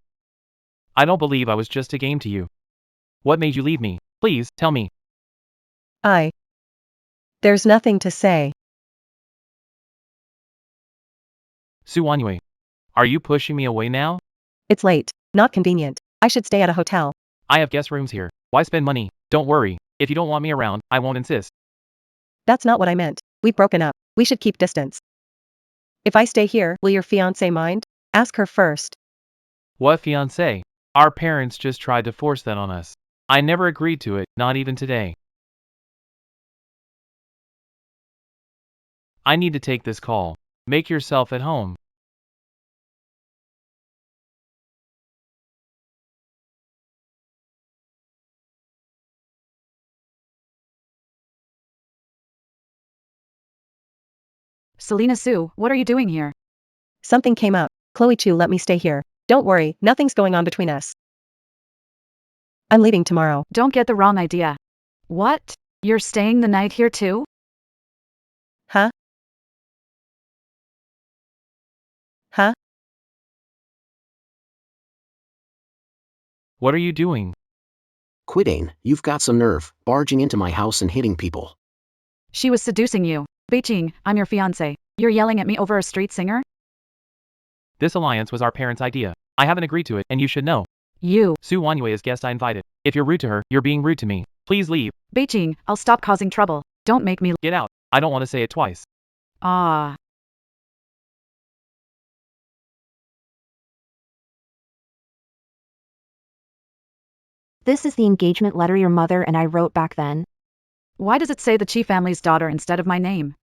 I don't believe I was just a game to you. What made you leave me? Please, tell me. There's nothing to say. Su Wanyue. Are you pushing me away now? It's late. Not convenient. I should stay at a hotel. I have guest rooms here. Why spend money? Don't worry. If you don't want me around, I won't insist. That's not what I meant. We've broken up. We should keep distance. If I stay here, will your fiancé mind? Ask her first. What fiancé? Our parents just tried to force that on us. I never agreed to it, not even today. I need to take this call. Make yourself at home. Selena Sue, what are you doing here? Something came up. Chloe Chu let me stay here. Don't worry, nothing's going on between us. I'm leaving tomorrow. Don't get the wrong idea. What? You're staying the night here too? Huh? Huh? What are you doing? Quitting, you've got some nerve, barging into my house and hitting people. She was seducing you. Beijing, I'm your fiancé. You're yelling at me over a street singer? This alliance was our parents' idea. I haven't agreed to it, and you should know. You. Su Wanyue is guest I invited. If you're rude to her, you're being rude to me. Please leave. Beijing, I'll stop causing trouble. Don't make me. Get out. I don't want to say it twice. Ah. This is the engagement letter your mother and I wrote back then. Why does it say the Chi family's daughter instead of my name?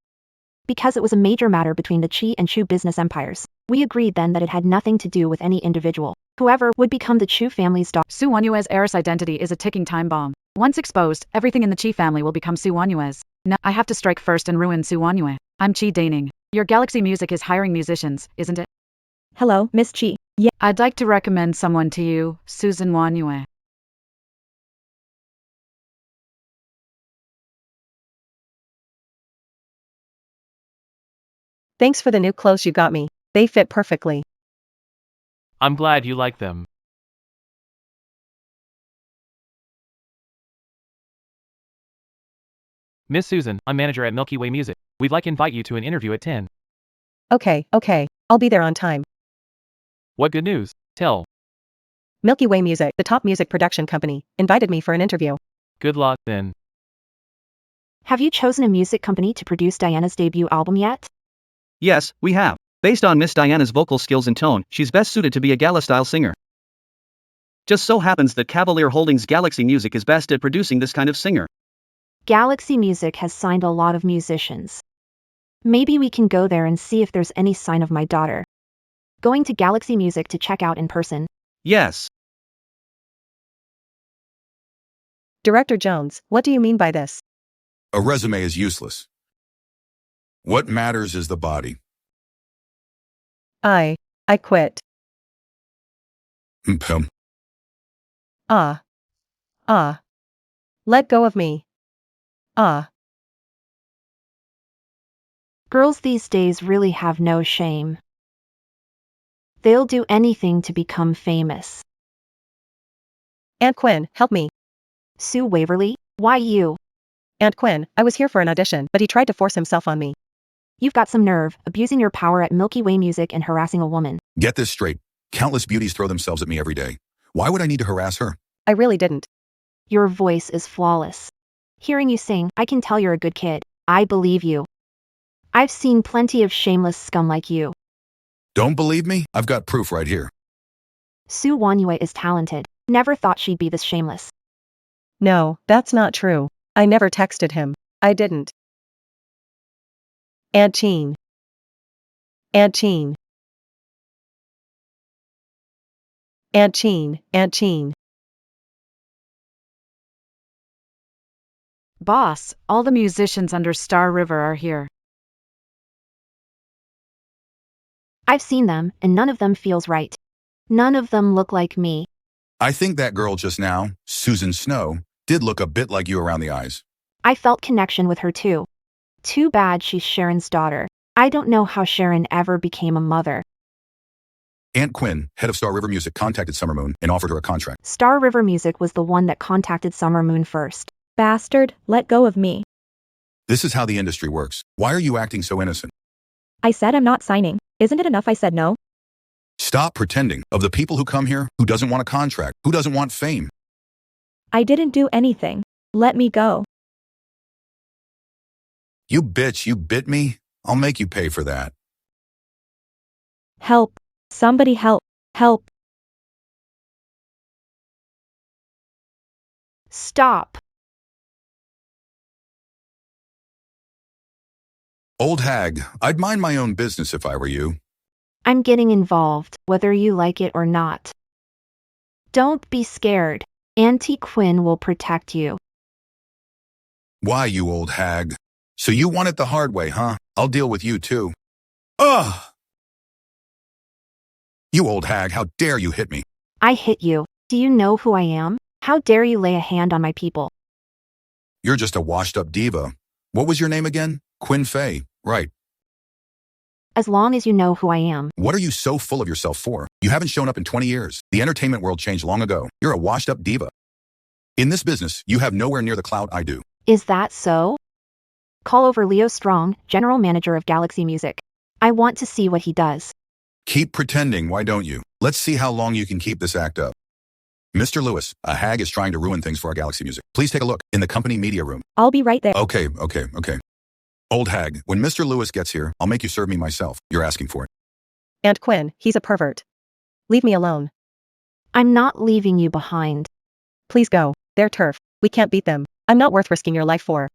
Because it was a major matter between the Chi and Chu business empires. We agreed then that it had nothing to do with any individual. Whoever would become the Chu family's daughter. Su Wanyue's heiress identity is a ticking time bomb. Once exposed, everything in the Chi family will become Su Wanyue's. Now, I have to strike first and ruin Su Wanyue. I'm Chi Daning. Your Galaxy Music is hiring musicians, isn't it? Hello, Miss Chi. Yeah. I'd like to recommend someone to you, Susan Wanyue. Thanks for the new clothes you got me. They fit perfectly. I'm glad you like them. Miss Susan, I'm manager at Milky Way Music. We'd like to invite you to an interview at 10. Okay. I'll be there on time. What good news? Tell. Milky Way Music, the top music production company, invited me for an interview. Good luck, then. Have you chosen a music company to produce Diana's debut album yet? Yes, we have. Based on Miss Diana's vocal skills and tone, she's best suited to be a gala-style singer. Just so happens that Cavalier Holdings Galaxy Music is best at producing this kind of singer. Galaxy Music has signed a lot of musicians. Maybe we can go there and see if there's any sign of my daughter. Going to Galaxy Music to check out in person. Yes. Director Jones, what do you mean by this? A resume is useless. What matters is the body. I quit. Mpum. Let go of me. Girls these days really have no shame. They'll do anything to become famous. Aunt Quinn, help me. Sue Waverly, why you? Aunt Quinn, I was here for an audition, but he tried to force himself on me. You've got some nerve, abusing your power at Milky Way Music and harassing a woman. Get this straight. Countless beauties throw themselves at me every day. Why would I need to harass her? I really didn't. Your voice is flawless. Hearing you sing, I can tell you're a good kid. I believe you. I've seen plenty of shameless scum like you. Don't believe me? I've got proof right here. Sue Wanyue is talented. Never thought she'd be this shameless. No, that's not true. I never texted him. I didn't. Aunt Jean. Aunt Jean. Aunt Jean, Aunt Jean. Boss, all the musicians under Star River are here. I've seen them, and none of them feels right. None of them look like me. I think that girl just now, Susan Snow, did look a bit like you around the eyes. I felt connection with her too. Too bad she's Sharon's daughter. I don't know how Sharon ever became a mother. Aunt Quinn, head of Star River Music, contacted Summer Moon and offered her a contract. Star River Music was the one that contacted Summer Moon first. Bastard, let go of me. This is how the industry works. Why are you acting so innocent? I said I'm not signing. Isn't it enough I said no? Stop pretending. Of the people who come here, who doesn't want a contract, who doesn't want fame? I didn't do anything. Let me go. You bitch, you bit me? I'll make you pay for that. Help. Somebody help. Help. Stop. Old hag, I'd mind my own business if I were you. I'm getting involved, whether you like it or not. Don't be scared. Auntie Quinn will protect you. Why, you old hag? So you want it the hard way, huh? I'll deal with you too. Ugh! You old hag, how dare you hit me? I hit you. Do you know who I am? How dare you lay a hand on my people? You're just a washed-up diva. What was your name again? Quinn Fay, right. As long as you know who I am. What are you so full of yourself for? You haven't shown up in 20 years. The entertainment world changed long ago. You're a washed-up diva. In this business, you have nowhere near the clout I do. Is that so? Call over Leo Strong, General Manager of Galaxy Music. I want to see what he does. Keep pretending, why don't you? Let's see how long you can keep this act up. Mr. Lewis, a hag is trying to ruin things for our Galaxy Music. Please take a look in the company media room. I'll be right there. Okay. Old hag, when Mr. Lewis gets here, I'll make you serve me myself. You're asking for it. Aunt Quinn, he's a pervert. Leave me alone. I'm not leaving you behind. Please go. They're turf. We can't beat them. I'm not worth risking your life for.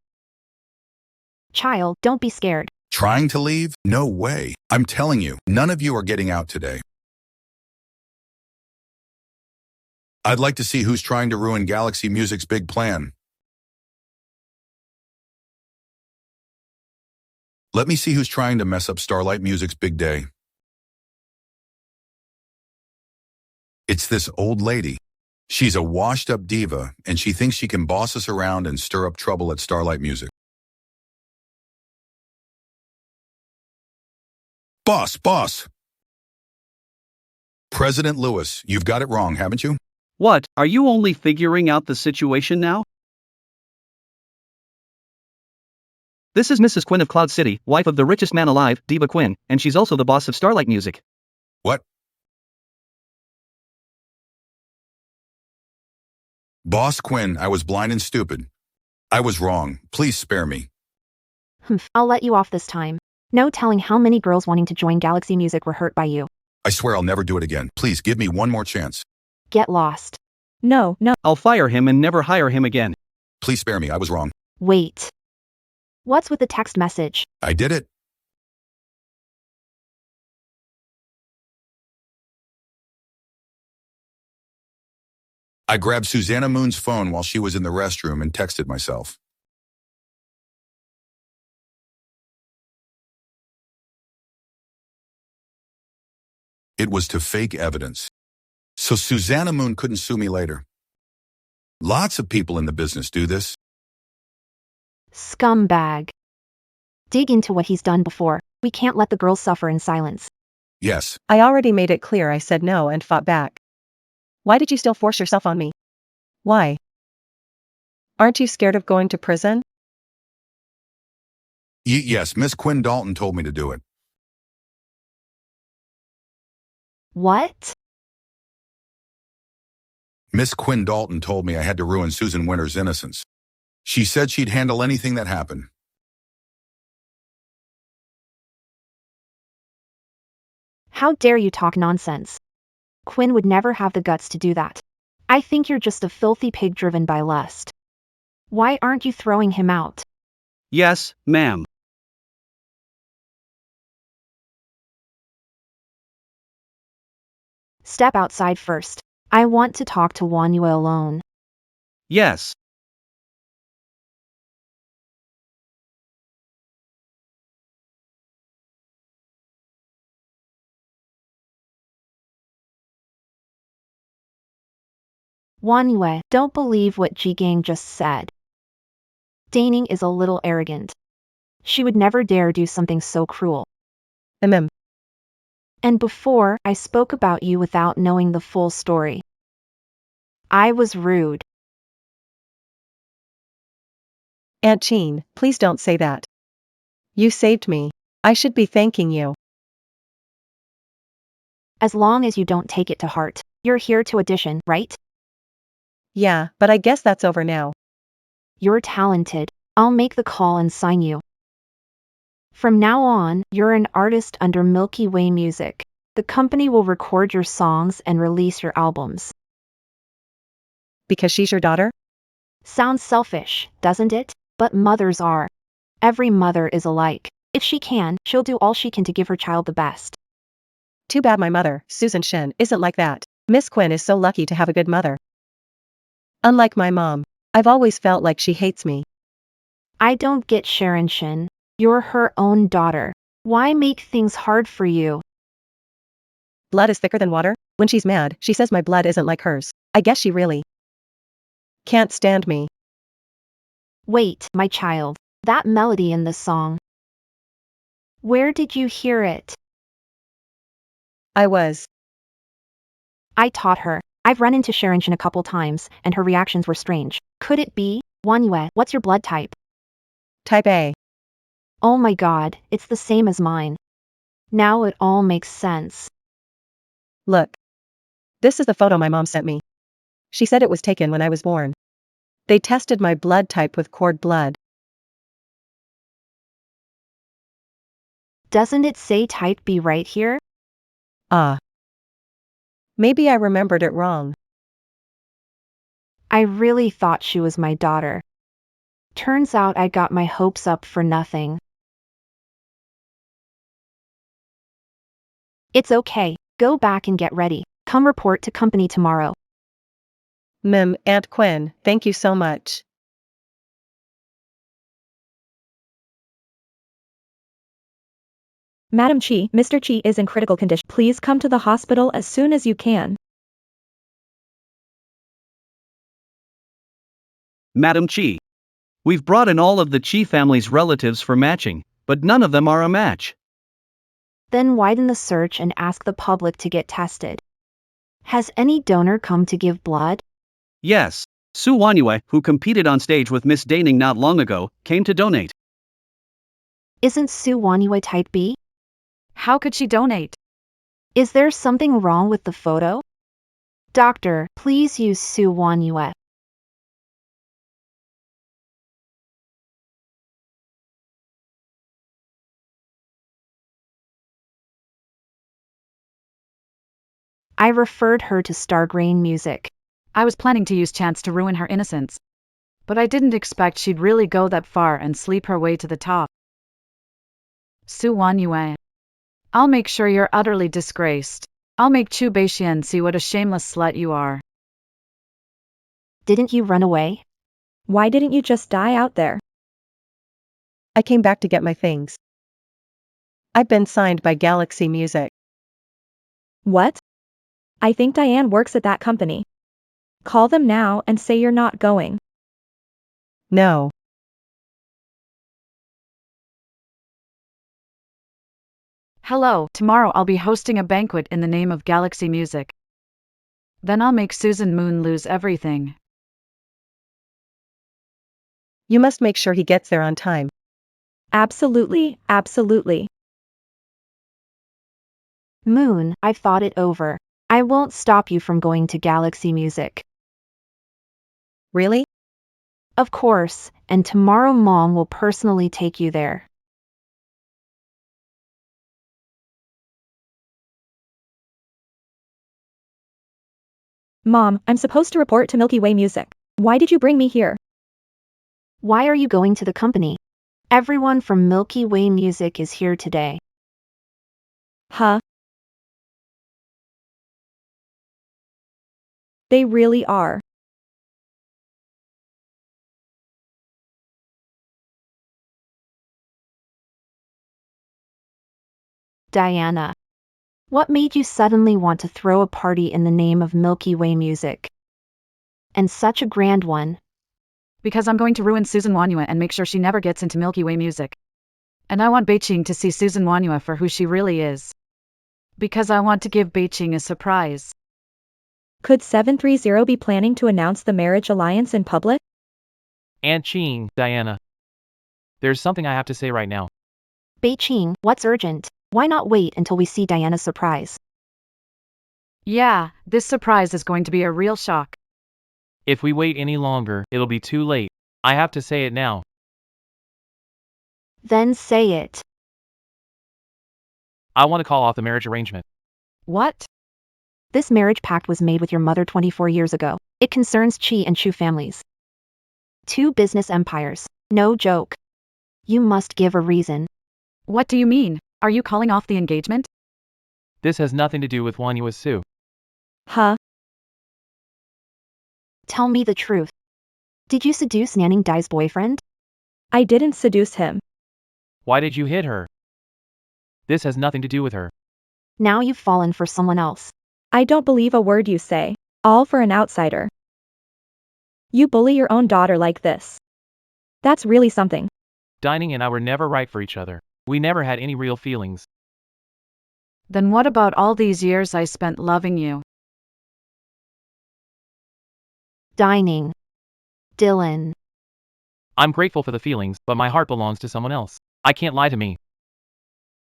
Child, don't be scared. Trying to leave? No way. I'm telling you, none of you are getting out today. I'd like to see who's trying to ruin Galaxy Music's big plan. Let me see who's trying to mess up Starlight Music's big day. It's this old lady. She's a washed-up diva, and she thinks she can boss us around and stir up trouble at Starlight Music. Boss! President Lewis, you've got it wrong, haven't you? What, are you only figuring out the situation now? This is Mrs. Quinn of Cloud City, wife of the richest man alive, Diva Quinn, and she's also the boss of Starlight Music. What? Boss Quinn, I was blind and stupid. I was wrong. Please spare me. I'll let you off this time. No telling how many girls wanting to join Galaxy Music were hurt by you. I swear I'll never do it again. Please give me one more chance. Get lost. No, no. I'll fire him and never hire him again. Please spare me, I was wrong. Wait. What's with the text message? I did it. I grabbed Susanna Moon's phone while she was in the restroom and texted myself. It was to fake evidence. So Susanna Moon couldn't sue me later. Lots of people in the business do this. Scumbag. Dig into what he's done before. We can't let the girls suffer in silence. Yes, I already made it clear I said no and fought back. Why did you still force yourself on me? Why? Aren't you scared of going to prison? yes, Miss Quinn Dalton told me to do it. What? Miss Quinn Dalton told me I had to ruin Susan Winter's innocence. She said she'd handle anything that happened. How dare you talk nonsense? Quinn would never have the guts to do that. I think you're just a filthy pig driven by lust. Why aren't you throwing him out? Yes, ma'am. Step outside first. I want to talk to Wanyue alone. Yes. Wanyue, don't believe what Ji-gang just said. Daning is a little arrogant. She would never dare do something so cruel. And before, I spoke about you without knowing the full story. I was rude. Aunt Jean, please don't say that. You saved me. I should be thanking you. As long as you don't take it to heart. You're here to audition, right? Yeah, but I guess that's over now. You're talented. I'll make the call and sign you. From now on, you're an artist under Milky Way Music. The company will record your songs and release your albums. Because she's your daughter? Sounds selfish, doesn't it? But mothers are. Every mother is alike. If she can, she'll do all she can to give her child the best. Too bad my mother, Susan Shen, isn't like that. Miss Quinn is so lucky to have a good mother. Unlike my mom, I've always felt like she hates me. I don't get Sharon Shin. You're her own daughter. Why make things hard for you? Blood is thicker than water? When she's mad, she says my blood isn't like hers. I guess she really can't stand me. Wait, my child. That melody in the song. Where did you hear it? I taught her. I've run into Sharon Shin a couple times, and her reactions were strange. Could it be? Wanyue, what's your blood type? Type A. Oh my god, it's the same as mine. Now it all makes sense. Look. This is the photo my mom sent me. She said it was taken when I was born. They tested my blood type with cord blood. Doesn't it say type B right here? Maybe I remembered it wrong. I really thought she was my daughter. Turns out I got my hopes up for nothing. It's okay. Go back and get ready. Come report to company tomorrow. Aunt Quinn, thank you so much. Madam Chi, Mr. Chi is in critical condition. Please come to the hospital as soon as you can. Madam Chi. We've brought in all of the Chi family's relatives for matching, but none of them are a match. Then widen the search and ask the public to get tested. Has any donor come to give blood? Yes. Su Wanyue, who competed on stage with Miss Daning not long ago, came to donate. Isn't Su Wanyue type B? How could she donate? Is there something wrong with the photo? Doctor, please use Su Wanyue. I referred her to Stargrain Music. I was planning to use chance to ruin her innocence. But I didn't expect she'd really go that far and sleep her way to the top. Su Wanyue. I'll make sure you're utterly disgraced. I'll make Chu Beixian see what a shameless slut you are. Didn't you run away? Why didn't you just die out there? I came back to get my things. I've been signed by Galaxy Music. What? I think Diane works at that company. Call them now and say you're not going. No. Hello, tomorrow I'll be hosting a banquet in the name of Galaxy Music. Then I'll make Susan Moon lose everything. You must make sure he gets there on time. Absolutely, absolutely. Moon, I've thought it over. I won't stop you from going to Galaxy Music. Really? Of course, and tomorrow Mom will personally take you there. Mom, I'm supposed to report to Milky Way Music. Why did you bring me here? Why are you going to the company? Everyone from Milky Way Music is here today. Huh? They really are. Diana. What made you suddenly want to throw a party in the name of Milky Way Music? And such a grand one. Because I'm going to ruin Susan Wanyue and make sure she never gets into Milky Way Music. And I want Beiqing to see Susan Wanyue for who she really is. Because I want to give Beiqing a surprise. Could 730 be planning to announce the marriage alliance in public? And Ching, Diana. There's something I have to say right now. Beiqing, what's urgent? Why not wait until we see Diana's surprise? Yeah, this surprise is going to be a real shock. If we wait any longer, it'll be too late. I have to say it now. Then say it. I want to call off the marriage arrangement. What? This marriage pact was made with your mother 24 years ago. It concerns Qi and Chu families. Two business empires. No joke. You must give a reason. What do you mean? Are you calling off the engagement? This has nothing to do with Wanyue Su. Huh? Tell me the truth. Did you seduce Nanning Dai's boyfriend? I didn't seduce him. Why did you hit her? This has nothing to do with her. Now you've fallen for someone else. I don't believe a word you say. All for an outsider. You bully your own daughter like this. That's really something. Dining and I were never right for each other. We never had any real feelings. Then what about all these years I spent loving you? Dining. Dylan. I'm grateful for the feelings, but my heart belongs to someone else. I can't lie to me.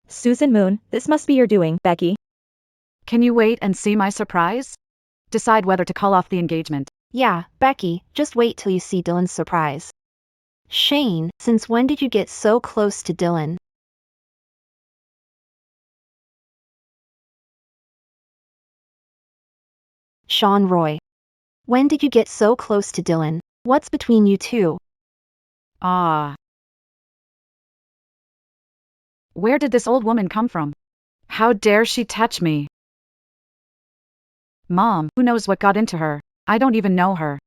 Susan Moon, this must be your doing, Becky. Can you wait and see my surprise? Decide whether to call off the engagement. Yeah, Becky, just wait till you see Dylan's surprise. Shane, since when did you get so close to Dylan? Sean Roy. When did you get so close to Dylan? What's between you two? Ah. Where did this old woman come from? How dare she touch me? Mom, who knows what got into her? I don't even know her.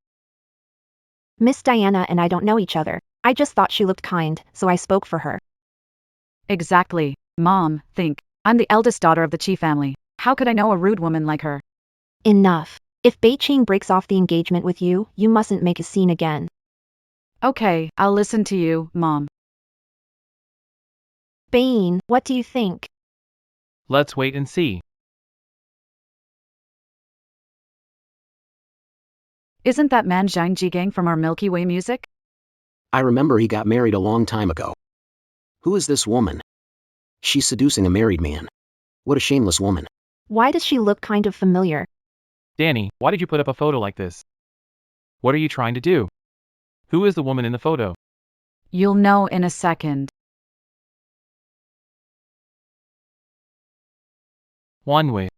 Miss Diana and I don't know each other. I just thought she looked kind, so I spoke for her. Exactly. Mom, think. I'm the eldest daughter of the Chi family. How could I know a rude woman like her? Enough. If Beiqing breaks off the engagement with you, you mustn't make a scene again. Okay, I'll listen to you, Mom. Bane, what do you think? Let's wait and see. Isn't that man Zhang Jigang from our Milky Way Music? I remember he got married a long time ago. Who is this woman? She's seducing a married man. What a shameless woman. Why does she look kind of familiar? Danny, why did you put up a photo like this? What are you trying to do? Who is the woman in the photo? You'll know in a second. Wanyue.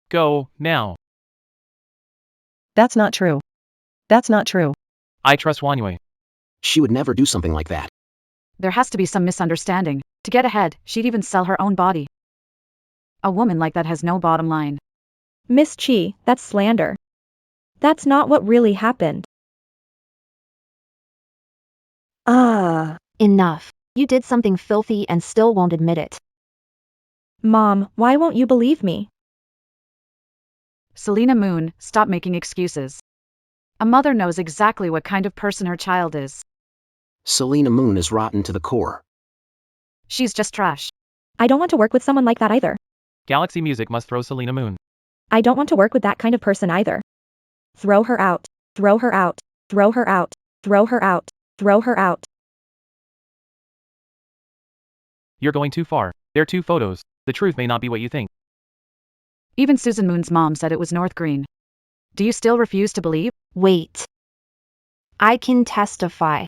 Go, now. That's not true. That's not true. I trust Wanyue. She would never do something like that. There has to be some misunderstanding. To get ahead, she'd even sell her own body. A woman like that has no bottom line. Miss Chi, that's slander. That's not what really happened. Enough. You did something filthy and still won't admit it. Mom, why won't you believe me? Selena Moon, stop making excuses. A mother knows exactly what kind of person her child is. Selena Moon is rotten to the core. She's just trash. I don't want to work with someone like that either. Galaxy Music must throw Selena Moon. I don't want to work with that kind of person either. Throw her out. Throw her out. Throw her out. Throw her out. Throw her out. You're going too far. They're two photos. The truth may not be what you think. Even Susan Moon's mom said it was North Green. Do you still refuse to believe? Wait. I can testify.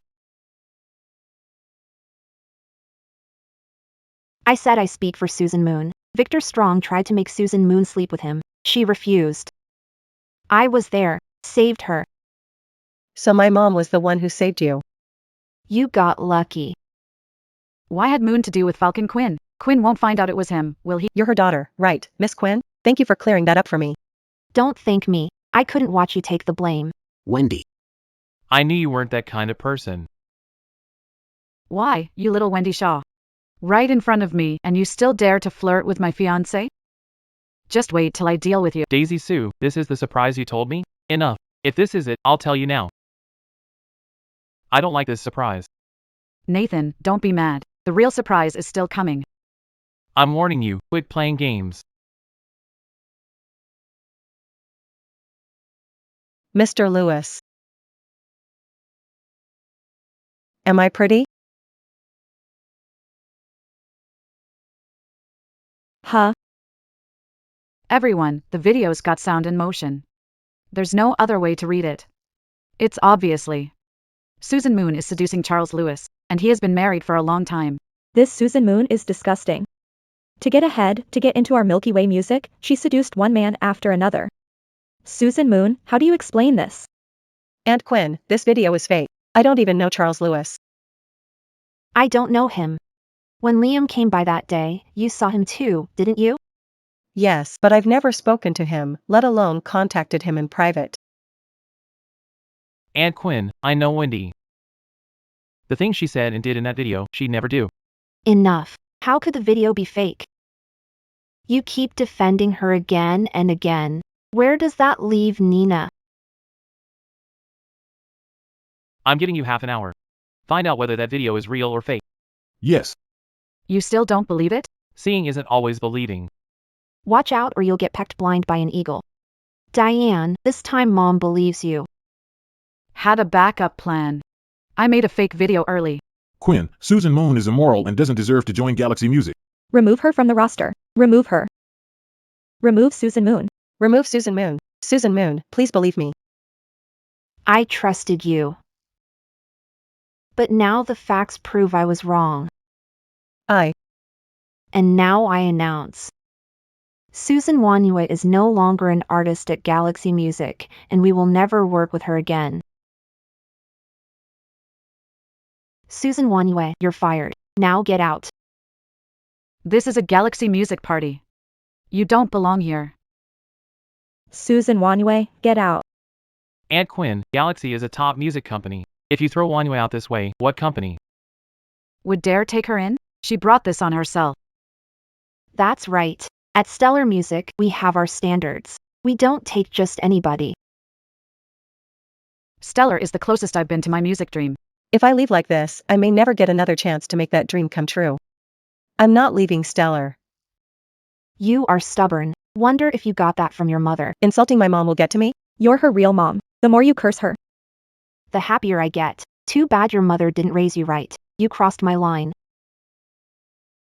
I said I speak for Susan Moon. Victor Strong tried to make Susan Moon sleep with him. She refused. I was there, saved her. So my mom was the one who saved you. You got lucky. Why had Moon to do with Falcon Quinn? Quinn won't find out it was him, will he? You're her daughter, right, Miss Quinn? Thank you for clearing that up for me. Don't thank me. I couldn't watch you take the blame. Wendy. I knew you weren't that kind of person. Why, you little Wendy Shaw? Right in front of me, and you still dare to flirt with my fiancé? Just wait till I deal with you. Daisy Sue, this is the surprise you told me? Enough. If this is it, I'll tell you now. I don't like this surprise. Nathan, don't be mad. The real surprise is still coming. I'm warning you, quit playing games. Mr. Lewis. Am I pretty? Huh? Everyone, the video's got sound and motion. There's no other way to read it. It's obviously. Susan Moon is seducing Charles Lewis, and he has been married for a long time. This Susan Moon is disgusting. To get ahead, to get into our Milky Way music, she seduced one man after another. Susan Moon, how do you explain this? Aunt Quinn, this video is fake. I don't even know Charles Lewis. I don't know him. When Liam came by that day, you saw him too, didn't you? Yes, but I've never spoken to him, let alone contacted him in private. Aunt Quinn, I know Wendy. The things she said and did in that video, she'd never do. Enough. How could the video be fake? You keep defending her again and again. Where does that leave Nina? I'm giving you half an hour. Find out whether that video is real or fake. Yes. You still don't believe it? Seeing isn't always believing. Watch out or you'll get pecked blind by an eagle. Diane, this time Mom believes you. Had a backup plan. I made a fake video early. Quinn, Susan Moon is immoral and doesn't deserve to join Galaxy Music. Remove her from the roster. Remove her. Remove Susan Moon. Remove Susan Moon. Susan Moon, please believe me. I trusted you. But now the facts prove I was wrong. And now I announce. Susan Wanyue is no longer an artist at Galaxy Music, and we will never work with her again. Susan Wanyue, you're fired. Now get out. This is a Galaxy Music party. You don't belong here. Susan Wanyue, get out. Aunt Quinn, Galaxy is a top music company. If you throw Wanyue out this way, what company would dare take her in? She brought this on herself. That's right. At Stellar Music, we have our standards. We don't take just anybody. Stellar is the closest I've been to my music dream. If I leave like this, I may never get another chance to make that dream come true. I'm not leaving Stellar. You are stubborn. Wonder if you got that from your mother. Insulting my mom will get to me? You're her real mom. The more you curse her, the happier I get. Too bad your mother didn't raise you right. You crossed my line.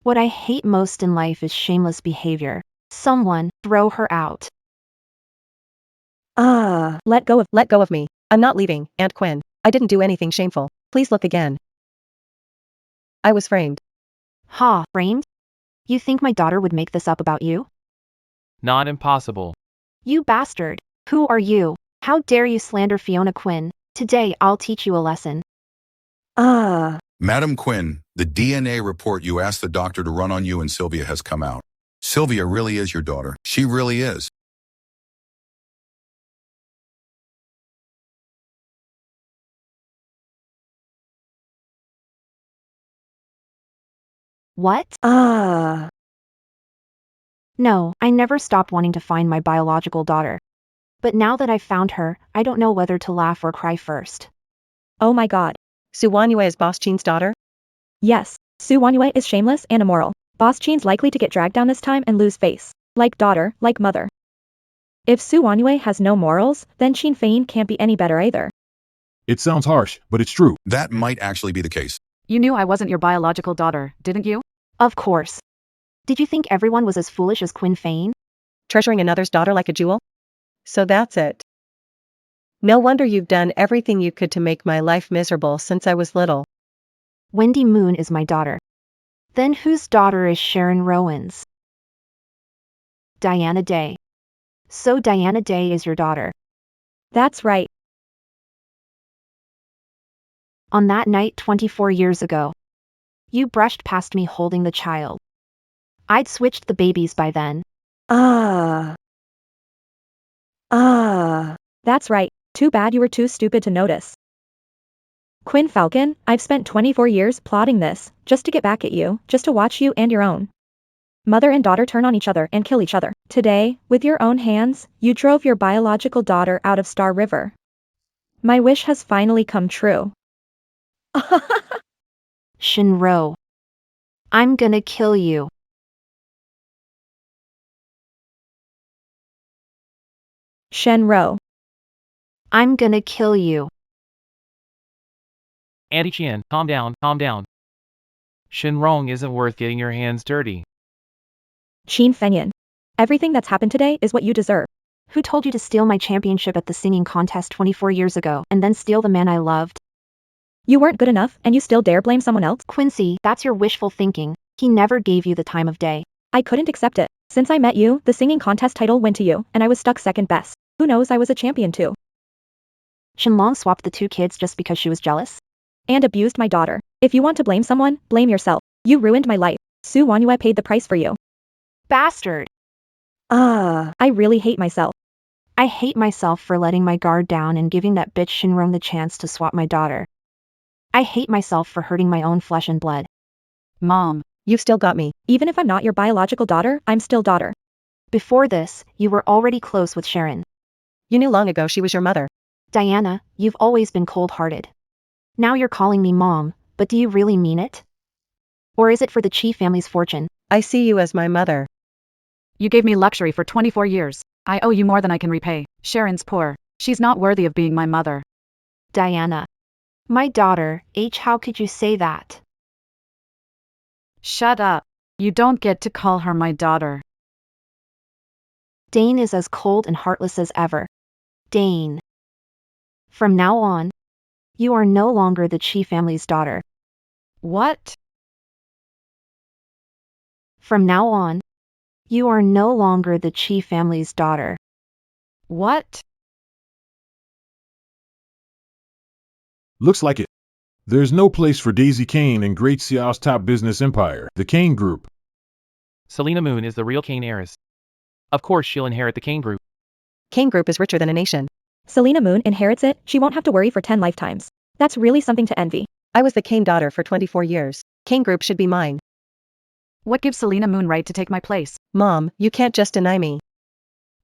What I hate most in life is shameless behavior. Someone, throw her out. Let go of me. I'm not leaving, Aunt Quinn. I didn't do anything shameful. Please look again. I was framed. Ha, framed? You think my daughter would make this up about you? Not impossible. You bastard. Who are you? How dare you slander Fiona Quinn? Today I'll teach you a lesson. Madam Quinn, the DNA report you asked the doctor to run on you and Sylvia has come out. Sylvia really is your daughter. She really is. What? No, I never stopped wanting to find my biological daughter. But now that I've found her, I don't know whether to laugh or cry first. Oh my god. Su Wanyue is Boss Chin's daughter? Yes, Su Wanyue is shameless and immoral. Boss Chin's likely to get dragged down this time and lose face. Like daughter, like mother. If Su Wanyue has no morals, then Chin Fein can't be any better either. It sounds harsh, but it's true. That might actually be the case. You knew I wasn't your biological daughter, didn't you? Of course. Did you think everyone was as foolish as Quinn Fein? Treasuring another's daughter like a jewel? So that's it. No wonder you've done everything you could to make my life miserable since I was little. Wendy Moon is my daughter. Then whose daughter is Sharon Rowan's? Diana Day. So Diana Day is your daughter. That's right. On that night 24 years ago, you brushed past me holding the child. I'd switched the babies by then. That's right. Too bad you were too stupid to notice. Quinn Falcon, I've spent 24 years plotting this, just to get back at you, just to watch you and your own mother and daughter turn on each other and kill each other. Today, with your own hands, you drove your biological daughter out of Star River. My wish has finally come true. Shinro. I'm gonna kill you. Shenro. I'm gonna kill you. Auntie Qian, calm down, calm down. Shenrong isn't worth getting your hands dirty. Qin Fengyan. Everything that's happened today is what you deserve. Who told you to steal my championship at the singing contest 24 years ago and then steal the man I loved? You weren't good enough and you still dare blame someone else? Quincy, that's your wishful thinking. He never gave you the time of day. I couldn't accept it. Since I met you, the singing contest title went to you, and I was stuck second best. Who knows, I was a champion too. Shenlong swapped the two kids just because she was jealous? And abused my daughter. If you want to blame someone, blame yourself. You ruined my life. Su Wanyue paid the price for you. Bastard! I really hate myself. I hate myself for letting my guard down and giving that bitch Shinrong the chance to swap my daughter. I hate myself for hurting my own flesh and blood. Mom. You've still got me. Even if I'm not your biological daughter, I'm still daughter. Before this, you were already close with Sharon. You knew long ago she was your mother. Diana, you've always been cold-hearted. Now you're calling me mom, but do you really mean it? Or is it for the Chi family's fortune? I see you as my mother. You gave me luxury for 24 years. I owe you more than I can repay. Sharon's poor. She's not worthy of being my mother. Diana. My daughter, how could you say that? Shut up. You don't get to call her my daughter. Dane is as cold and heartless as ever. Dane. From now on, you are no longer the Chi family's daughter. What? From now on, you are no longer the Chi family's daughter. What? Looks like it. There's no place for Daisy Kane in Great Xiao's top business empire, the Kane Group. Selena Moon is the real Kane heiress. Of course she'll inherit the Kane Group. Kane Group is richer than a nation. Selena Moon inherits it, she won't have to worry for 10 lifetimes. That's really something to envy. I was the Kane daughter for 24 years. Kane Group should be mine. What gives Selena Moon right to take my place? Mom, you can't just deny me.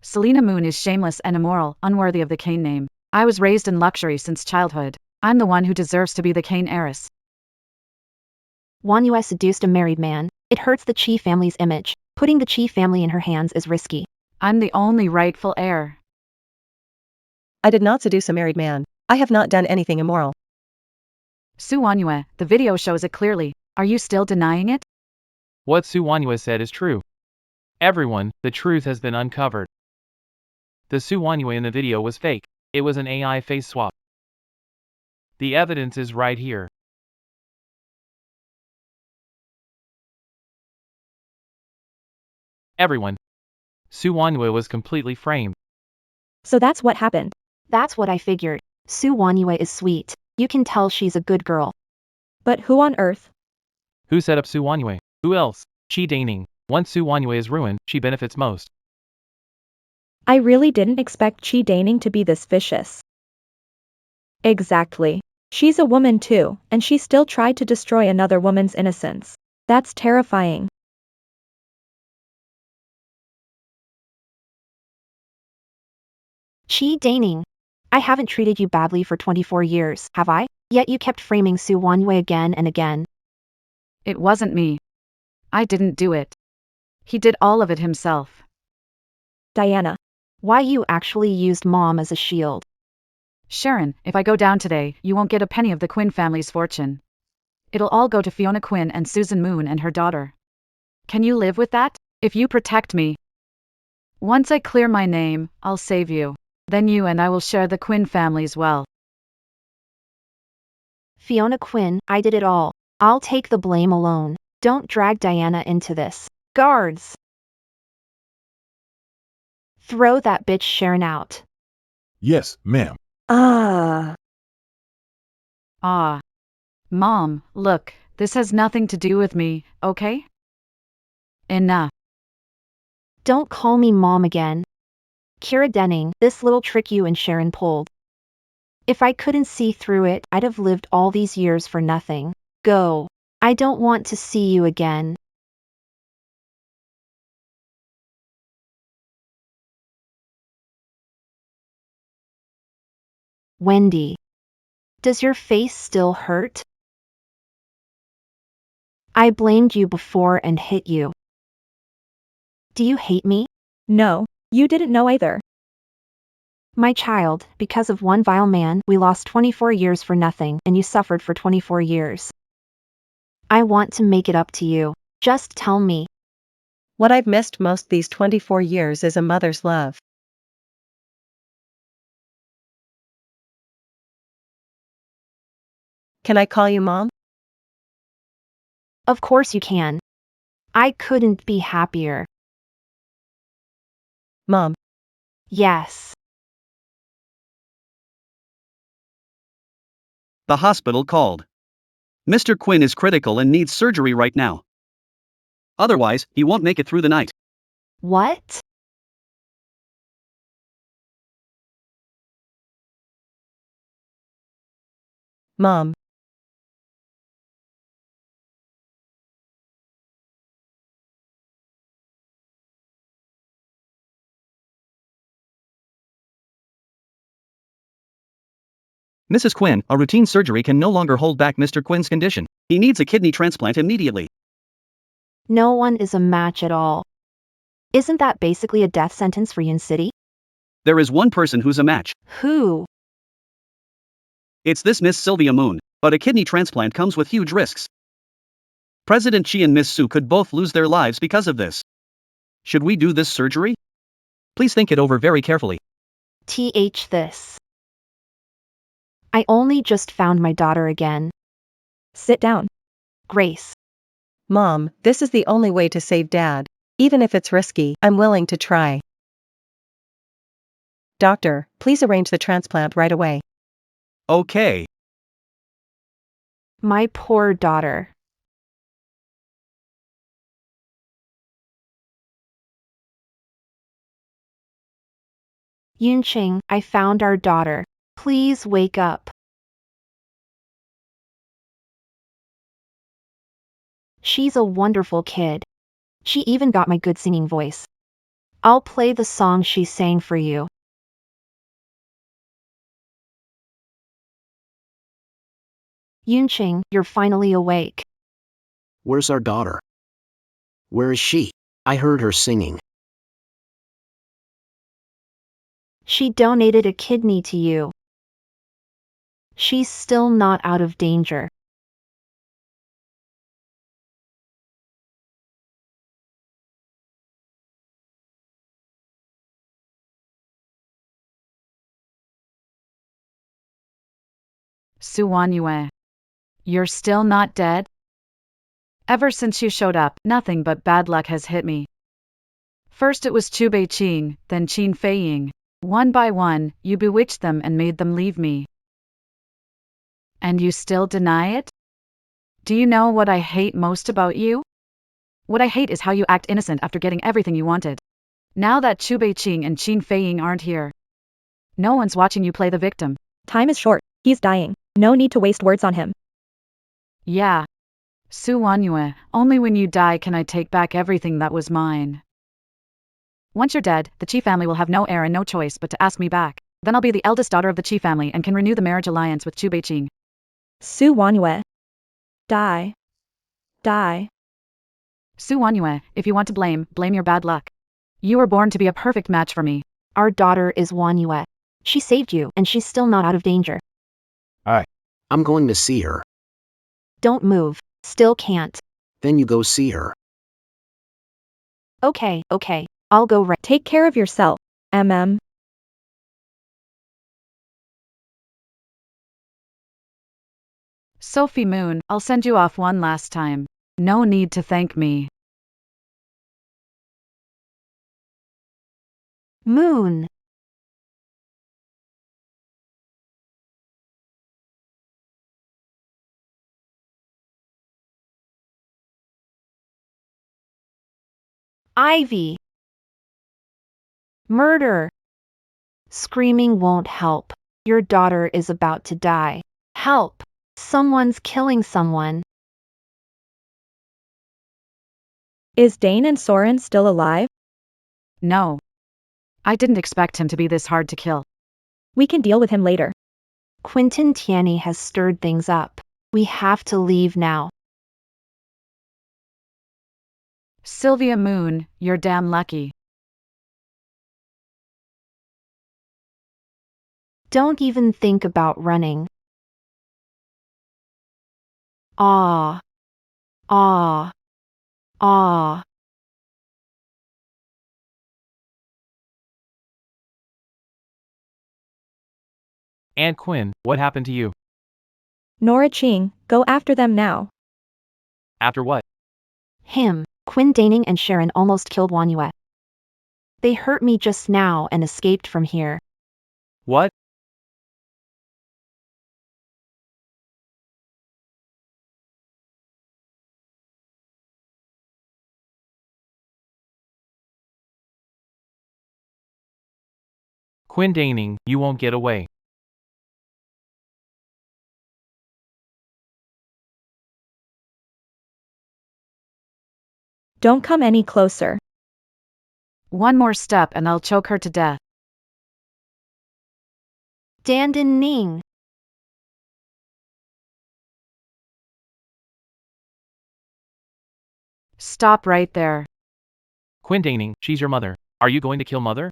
Selena Moon is shameless and immoral, unworthy of the Kane name. I was raised in luxury since childhood. I'm the one who deserves to be the Kane heiress. Wanyue seduced a married man. It hurts the Chi family's image. Putting the Chi family in her hands is risky. I'm the only rightful heir. I did not seduce a married man. I have not done anything immoral. Su Wanyue, the video shows it clearly. Are you still denying it? What Su Wanyue said is true. Everyone, the truth has been uncovered. The Su Wanyue in the video was fake. It was an AI face swap. The evidence is right here. Everyone. Su Wanyue was completely framed. So that's what happened. That's what I figured. Su Wanyue is sweet. You can tell she's a good girl. But who on earth? Who set up Su Wanyue? Who else? Chi Daning. Once Su Wanyue is ruined, she benefits most. I really didn't expect Chi Daning to be this vicious. Exactly. She's a woman too, and she still tried to destroy another woman's innocence. That's terrifying. Chi Daning. I haven't treated you badly for 24 years, have I? Yet you kept framing Su Wanyue again and again. It wasn't me. I didn't do it. He did all of it himself. Diana. Why you actually used Mom as a shield. Sharon, if I go down today, you won't get a penny of the Quinn family's fortune. It'll all go to Fiona Quinn and Susan Moon and her daughter. Can you live with that? If you protect me. Once I clear my name, I'll save you. Then you and I will share the Quinn family's wealth. Fiona Quinn, I did it all. I'll take the blame alone. Don't drag Diana into this. Guards! Throw that bitch Sharon out. Yes, ma'am. Ah. Mom, look, this has nothing to do with me, okay? Enough. Don't call me Mom again. Kira Denning, this little trick you and Sharon pulled. If I couldn't see through it, I'd have lived all these years for nothing. Go. I don't want to see you again. Wendy. Does your face still hurt? I blamed you before and hit you. Do you hate me? No, you didn't know either. My child, because of one vile man, we lost 24 years for nothing, and you suffered for 24 years. I want to make it up to you. Just tell me. What I've missed most these 24 years is a mother's love. Can I call you Mom? Of course you can. I couldn't be happier. Mom. Yes. The hospital called. Mr. Quinn is critical and needs surgery right now. Otherwise, he won't make it through the night. What? Mom. Mrs. Quinn, a routine surgery can no longer hold back Mr. Quinn's condition. He needs a kidney transplant immediately. No one is a match at all. Isn't that basically a death sentence for Yun City? There is one person who's a match. Who? It's this Miss Sylvia Moon, but a kidney transplant comes with huge risks. President Chi and Miss Su could both lose their lives because of this. Should we do this surgery? Please think it over very carefully. This. I only just found my daughter again. Sit down. Grace. Mom, this is the only way to save Dad. Even if it's risky, I'm willing to try. Doctor, please arrange the transplant right away. Okay. My poor daughter. Yunqing, I found our daughter. Please wake up. She's a wonderful kid. She even got my good singing voice. I'll play the song she sang for you. Yunqing, you're finally awake. Where's our daughter? Where is she? I heard her singing. She donated a kidney to you. She's still not out of danger. Su Wanyue. You're still not dead? Ever since you showed up, nothing but bad luck has hit me. First it was Chu Bei Qing, then Qin Feiying. One by one, you bewitched them and made them leave me. And you still deny it? Do you know what I hate most about you? What I hate is how you act innocent after getting everything you wanted. Now that Chu Beiqing and Qin Feiying aren't here, no one's watching you play the victim. Time is short. He's dying. No need to waste words on him. Yeah. Su Wanyue, only when you die can I take back everything that was mine. Once you're dead, the Qi family will have no heir and no choice but to ask me back. Then I'll be the eldest daughter of the Qi family and can renew the marriage alliance with Chu Beiqing. Su Wanyue. Die. Die. Su Wanyue, if you want to blame, blame your bad luck. You were born to be a perfect match for me. Our daughter is Wanyue. She saved you, and she's still not out of danger. I'm going to see her. Don't move. Still can't. Then you go see her. Okay. I'll go right. Take care of yourself. MM. Sophie Moon, I'll send you off one last time. No need to thank me. Moon. Ivy. Murder. Screaming won't help. Your daughter is about to die. Help. Someone's killing someone. Is Dane and Soren still alive? No. I didn't expect him to be this hard to kill. We can deal with him later. Quentin Tierney has stirred things up. We have to leave now. Sylvia Moon, you're damn lucky. Don't even think about running. Ah. Aunt Quinn, what happened to you? Nora Ching, go after them now. After what? Him, Quinn Daning and Sharon almost killed Wanyue. They hurt me just now and escaped from here. What? Quinn Daning, you won't get away. Don't come any closer. One more step and I'll choke her to death. Dandan Ning. Stop right there. Quinn Daning, she's your mother. Are you going to kill mother?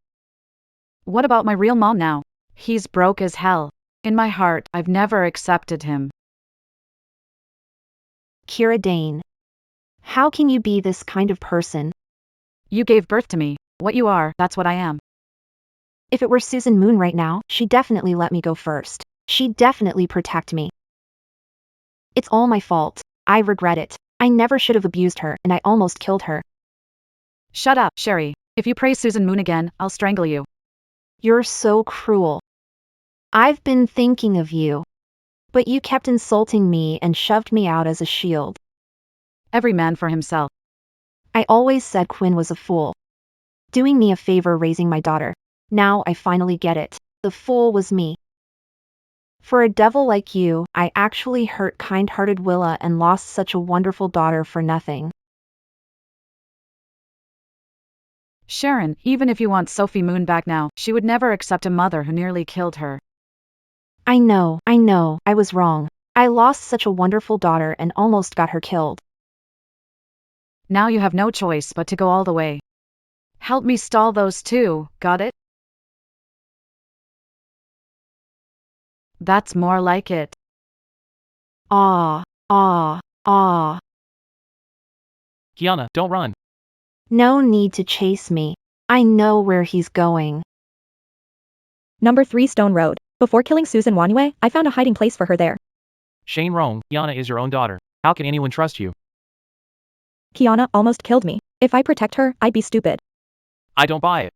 What about my real mom now? He's broke as hell. In my heart, I've never accepted him. Kira Dane. How can you be this kind of person? You gave birth to me. What you are, that's what I am. If it were Susan Moon right now, she'd definitely let me go first. She'd definitely protect me. It's all my fault. I regret it. I never should have abused her, and I almost killed her. Shut up, Sherry. If you praise Susan Moon again, I'll strangle you. You're so cruel. I've been thinking of you. But you kept insulting me and shoved me out as a shield. Every man for himself. I always said Quinn was a fool. Doing me a favor raising my daughter. Now I finally get it. The fool was me. For a devil like you, I actually hurt kind-hearted Willa and lost such a wonderful daughter for nothing. Sharon, even if you want Sophie Moon back now, she would never accept a mother who nearly killed her. I know, I was wrong. I lost such a wonderful daughter and almost got her killed. Now you have no choice but to go all the way. Help me stall those two, got it? That's more like it. Ah. Kiana, don't run. No need to chase me. I know where he's going. Number 3 Stone Road. Before killing Susan Wanyue, I found a hiding place for her there. Shane Rong, Kiana is your own daughter. How can anyone trust you? Kiana almost killed me. If I protect her, I'd be stupid. I don't buy it.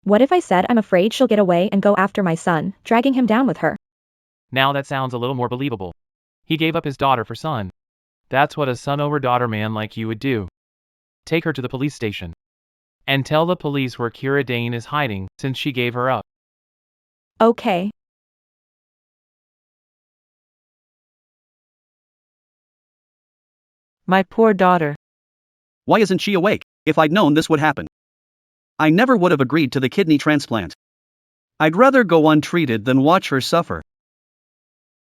What if I said I'm afraid she'll get away and go after my son, dragging him down with her? Now that sounds a little more believable. He gave up his daughter for son. That's what a son over daughter man like you would do. Take her to the police station. And tell the police where Kira Dane is hiding, since she gave her up. Okay. My poor daughter. Why isn't she awake? If I'd known this would happen, I never would have agreed to the kidney transplant. I'd rather go untreated than watch her suffer.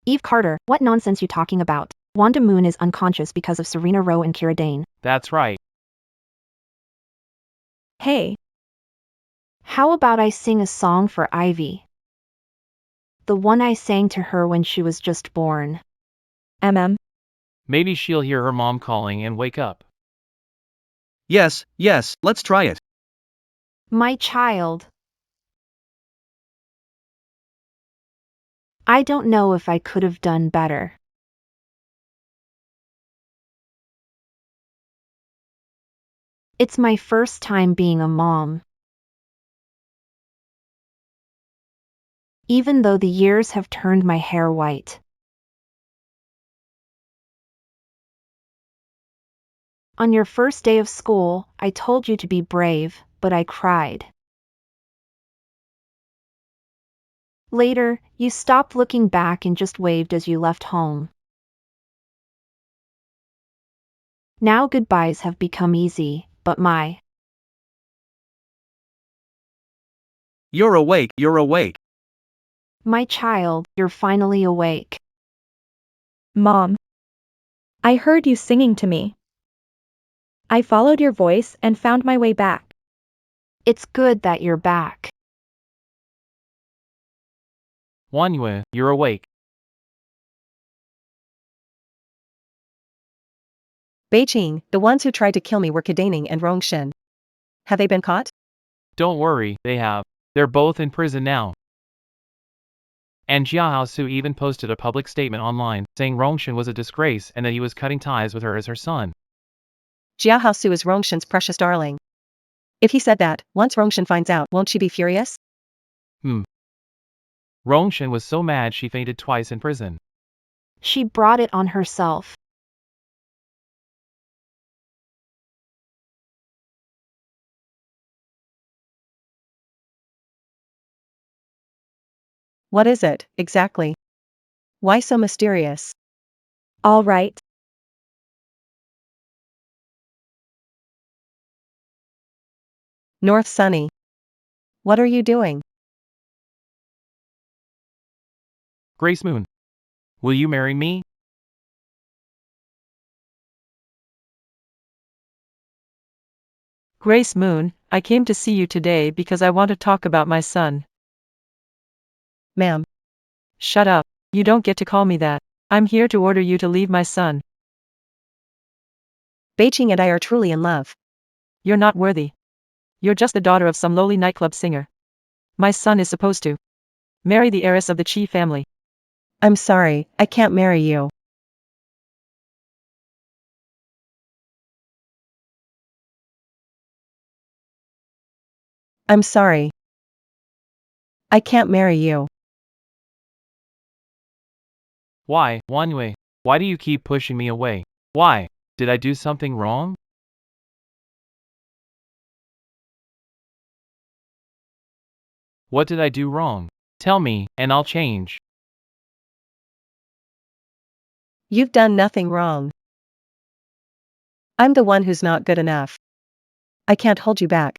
Eve Carter, what nonsense you talking about? Wanda Moon is unconscious because of Serena Rowe and Kira Dane. That's right. Hey. How about I sing a song for Ivy? The one I sang to her when she was just born. Maybe she'll hear her mom calling and wake up. Yes, let's try it. My child. I don't know if I could have done better. It's my first time being a mom. Even though the years have turned my hair white. On your first day of school, I told you to be brave, but I cried. Later, you stopped looking back and just waved as you left home. Now goodbyes have become easy, but my... You're awake. My child, you're finally awake. Mom. I heard you singing to me. I followed your voice and found my way back. It's good that you're back. Wanyue, you're awake. Beijing, the ones who tried to kill me were Kadaning and Rongshin. Have they been caught? Don't worry, they have. They're both in prison now. And Jiahao Su even posted a public statement online, saying Rongshin was a disgrace and that he was cutting ties with her as her son. Jiahao Su is Rongshin's precious darling. If he said that, once Rongshin finds out, won't she be furious? Rongshin was so mad she fainted twice in prison. She brought it on herself. What is it, exactly? Why so mysterious? All right. North Sunny. What are you doing? Grace Moon. Will you marry me? Grace Moon, I came to see you today because I want to talk about my son. Ma'am. Shut up. You don't get to call me that. I'm here to order you to leave my son. Beijing and I are truly in love. You're not worthy. You're just the daughter of some lowly nightclub singer. My son is supposed to marry the heiress of the Qi family. I'm sorry, I can't marry you. I'm sorry. I can't marry you. Why, Wanyue? Why do you keep pushing me away? Why? Did I do something wrong? What did I do wrong? Tell me, and I'll change. You've done nothing wrong. I'm the one who's not good enough. I can't hold you back.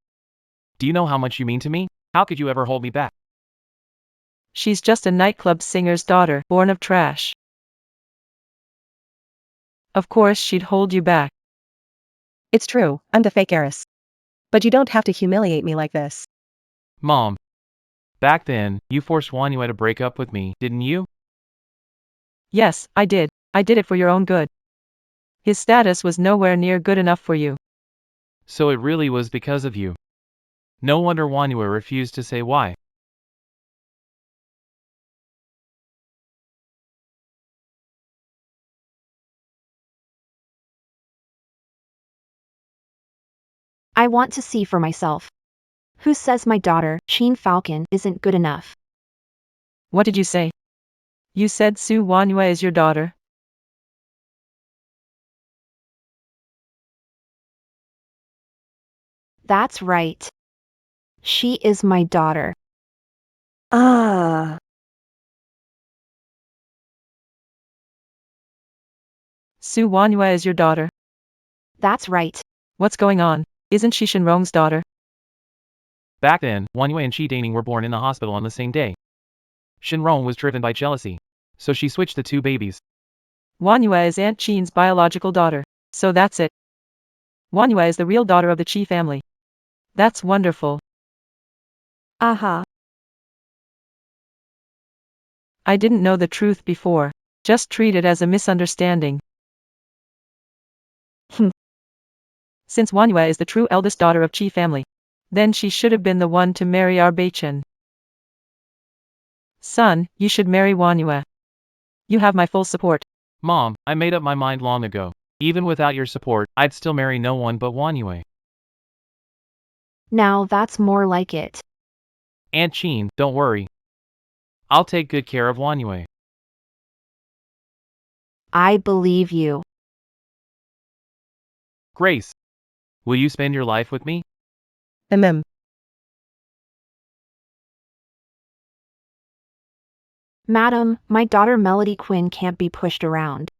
Do you know how much you mean to me? How could you ever hold me back? She's just a nightclub singer's daughter, born of trash. Of course she'd hold you back. It's true, I'm the fake heiress. But you don't have to humiliate me like this. Mom. Back then, you forced Wanyue to break up with me, didn't you? Yes, I did. I did it for your own good. His status was nowhere near good enough for you. So it really was because of you. No wonder Wanyue refused to say why. I want to see for myself. Who says my daughter, Sheen Falcon, isn't good enough? What did you say? You said Su Wanyue is your daughter? That's right. She is my daughter. Ah. Su Wanyue is your daughter? That's right. What's going on? Isn't she Shenrong's daughter? Back then, Wanyue and Shi Daning were born in the hospital on the same day. Shinrong was driven by jealousy, so she switched the two babies. Wanyue is Aunt Qin's biological daughter, so that's it. Wanyue is the real daughter of the Qi family. That's wonderful. Aha. I didn't know the truth before. Just treat it as a misunderstanding. Since Wanyue is the true eldest daughter of Qi family, then she should have been the one to marry our Beichen. Son, you should marry Wanyue. You have my full support. Mom, I made up my mind long ago. Even without your support, I'd still marry no one but Wanyue. Now that's more like it. Aunt Qin, don't worry. I'll take good care of Wanyue. I believe you. Grace, will you spend your life with me? Madam, my daughter Melody Quinn can't be pushed around.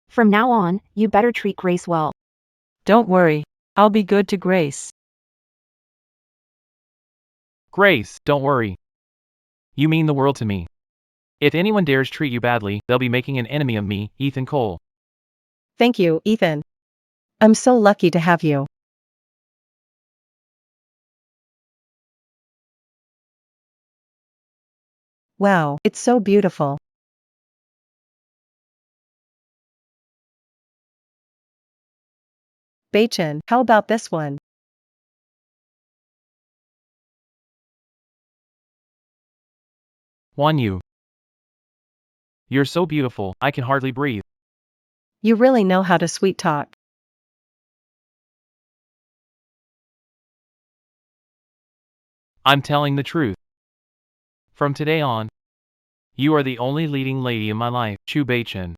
From now on, you better treat Grace well. Don't worry, I'll be good to Grace. Grace, don't worry. You mean the world to me. If anyone dares treat you badly, they'll be making an enemy of me, Ethan Cole. Thank you, Ethan. I'm so lucky to have you. Wow, it's so beautiful. Beichen, how about this one? Wanyu. You're so beautiful, I can hardly breathe. You really know how to sweet talk. I'm telling the truth. From today on, you are the only leading lady in my life, Chu Beichen.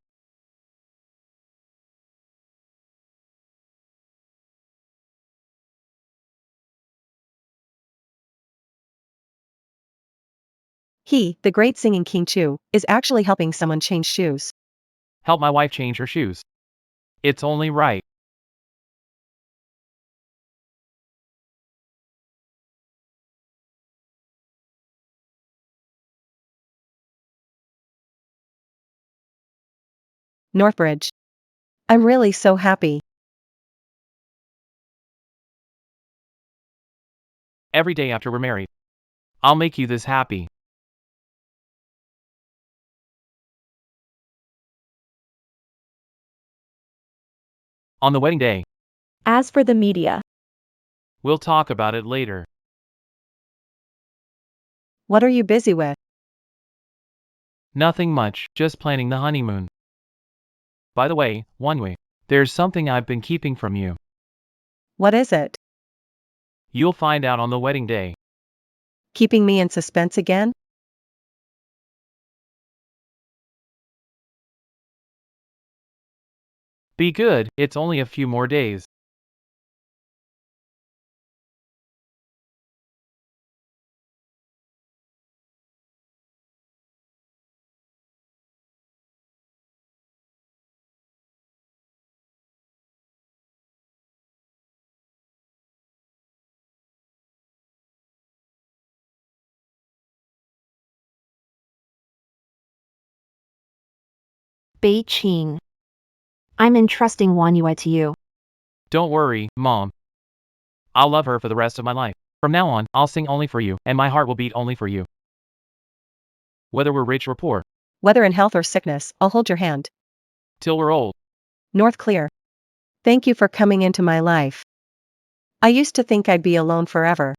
He, the great singing King Chu, is actually helping someone change shoes. Help my wife change her shoes. It's only right. Northbridge. I'm really so happy. Every day after we're married, I'll make you this happy. On the wedding day, As for the media, we'll talk about it later. What are you busy with? Nothing much, just planning the honeymoon. By the way, Wanyu, there's something I've been keeping from you. What is it? You'll find out on the wedding day. Keeping me in suspense again? Be good, it's only a few more days. Bei Qing. I'm entrusting Wanyue to you. Don't worry, Mom. I'll love her for the rest of my life. From now on, I'll sing only for you, and my heart will beat only for you. Whether we're rich or poor, Whether in health or sickness, I'll hold your hand. till we're old. North Clear. Thank you for coming into my life. I used to think I'd be alone forever.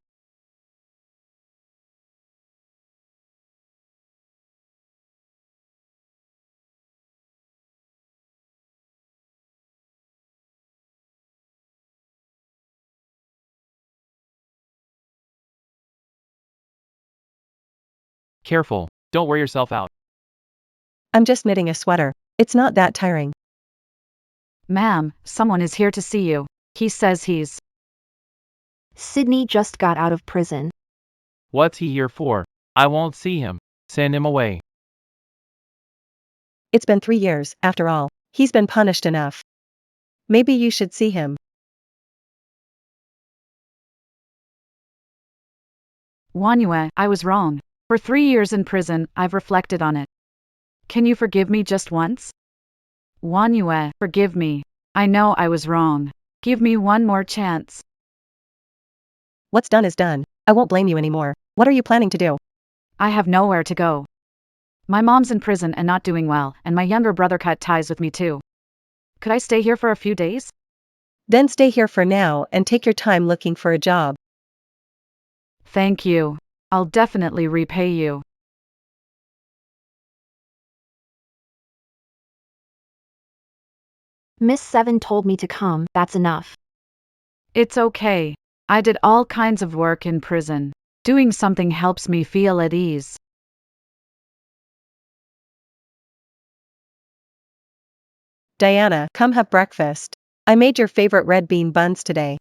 Careful, don't wear yourself out. I'm just knitting a sweater. It's not that tiring. Ma'am, someone is here to see you. He says he's. Sydney just got out of prison. What's he here for? I won't see him. Send him away. It's been 3 years, after all. He's been punished enough. Maybe you should see him. Wanyue, I was wrong. For 3 years in prison, I've reflected on it. Can you forgive me just once? Wanyue, forgive me. I know I was wrong. Give me one more chance. What's done is done. I won't blame you anymore. What are you planning to do? I have nowhere to go. My mom's in prison and not doing well, and my younger brother cut ties with me too. Could I stay here for a few days? Then stay here for now and take your time looking for a job. Thank you. I'll definitely repay you. Miss Seven told me to come, that's enough. It's okay. I did all kinds of work in prison. Doing something helps me feel at ease. Diana, come have breakfast. I made your favorite red bean buns today.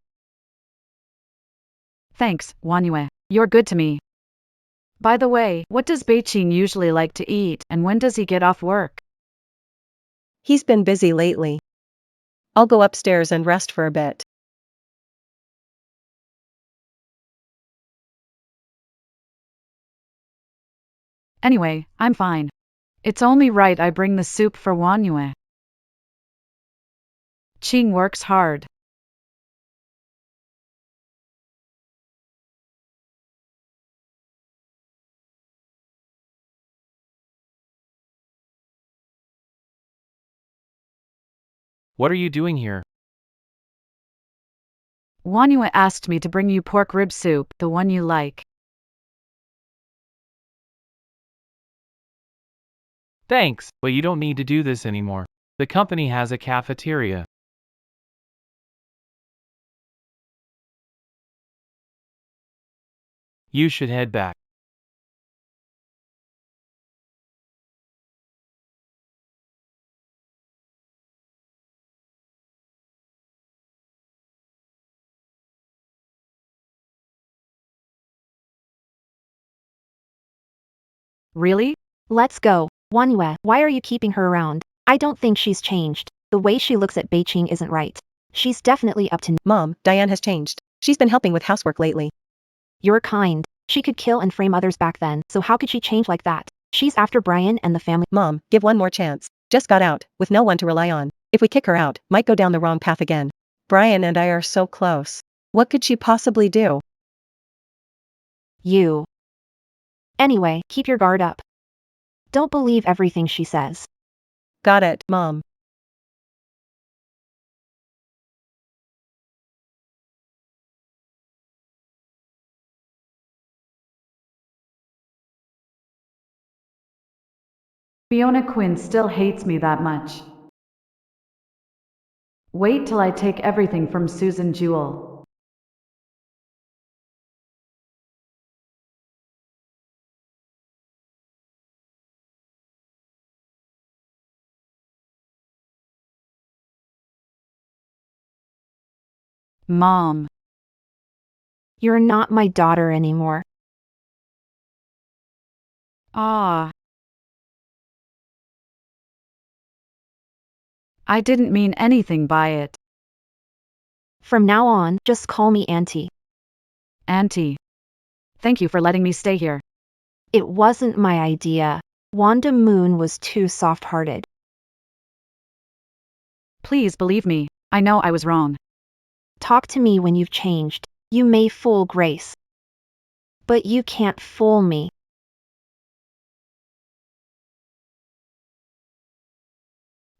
Thanks, Wanyue. You're good to me. By the way, what does Beijing usually like to eat, and when does he get off work? He's been busy lately. I'll go upstairs and rest for a bit. Anyway, I'm fine. It's only right I bring the soup for Wanyue. Ching works hard. What are you doing here? Wanyue asked me to bring you pork rib soup, the one you like. Thanks, but you don't need to do this anymore. The company has a cafeteria. You should head back. Really? Let's go. Wanyue, why are you keeping her around? I don't think she's changed. The way she looks at Beijing isn't right. She's definitely up to Mom, Diane has changed. She's been helping with housework lately. You're kind. She could kill and frame others back then, so how could she change like that? She's after Brian and the family. Mom, give one more chance. Just got out, with no one to rely on. If we kick her out, might go down the wrong path again. Brian and I are so close. What could she possibly do? You. Anyway, keep your guard up. Don't believe everything she says. Got it, Mom. Fiona Quinn still hates me that much. Wait till I take everything from Susan Jewell. Mom. You're not my daughter anymore. Ah. I didn't mean anything by it. From now on, just call me Auntie. Auntie. Thank you for letting me stay here. It wasn't my idea. Wanda Moon was too soft-hearted. Please believe me, I know I was wrong. Talk to me when you've changed. You may fool Grace. But you can't fool me.